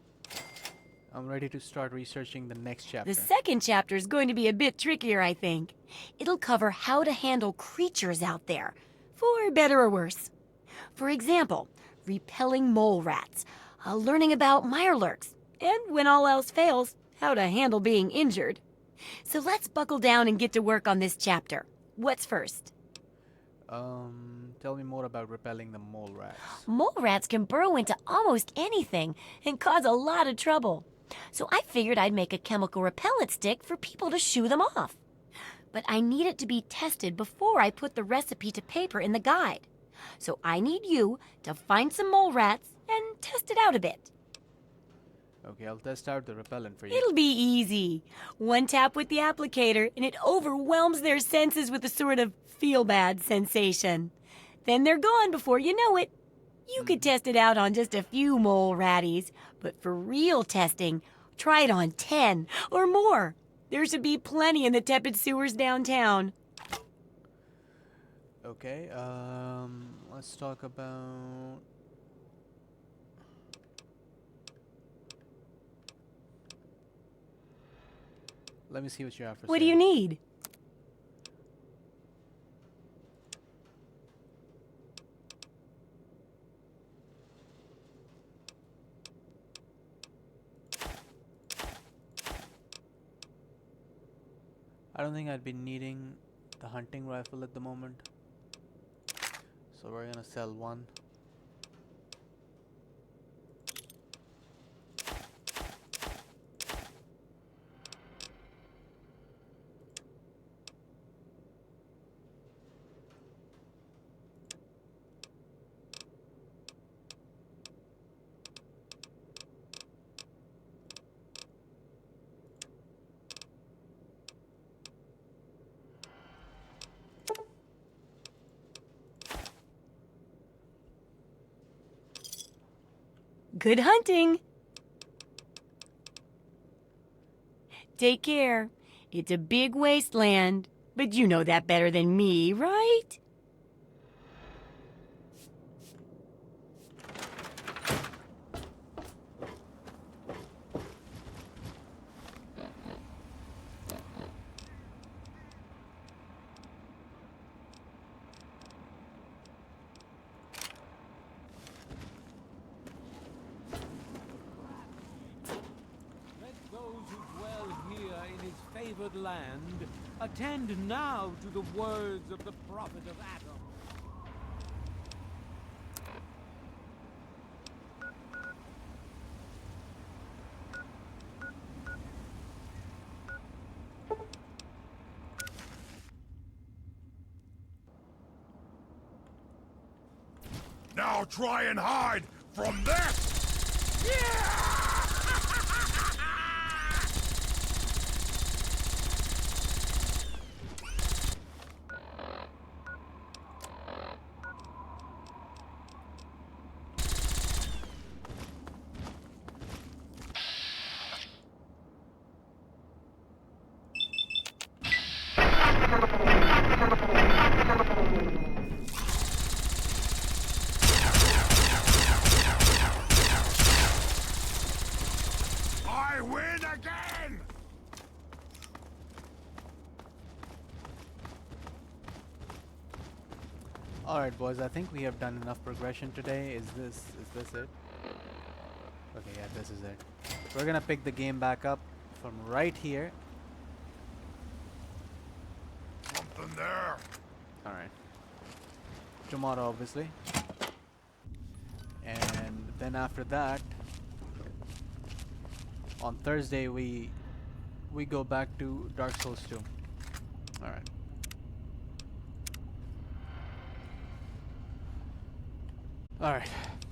I'm ready to start researching the next chapter. The second chapter is going to be a bit trickier, I think. It'll cover how to handle creatures out there, for better or worse. For example, repelling mole rats, learning about mirelurks, and when all else fails, how to handle being injured. So let's buckle down and get to work on this chapter. What's first? Tell me more about repelling the mole rats. Mole rats can burrow into almost anything and cause a lot of trouble. So I figured I'd make a chemical repellent stick for people to shoo them off. But I need it to be tested before I put the recipe to paper in the guide. So I need you to find some mole rats and test it out a bit. Okay, I'll test out the repellent for you. It'll be easy. One tap with the applicator and it overwhelms their senses with a sort of feel-bad sensation. Then they're gone before you know it. You could test it out on just a few mole ratties, but for real testing, try it on 10 or more. There should be plenty in the tepid sewers downtown. Okay, let's talk about... Let me see what you have for What do you need? I don't think I'd be needing the hunting rifle at the moment. So we're gonna sell one. Good hunting! Take care. It's a big wasteland, but you know that better than me, right? Favored land, attend now to the words of the prophet of Adam. Now try and hide from this! Yeah! I win again! Alright boys, I think we have done enough progression today. Is this it? Okay, yeah, this is it. We're gonna pick the game back up from right here. Something there. Alright. Tomorrow, obviously. And then after that, on Thursday, we go back to Dark Souls 2. Alright. Alright.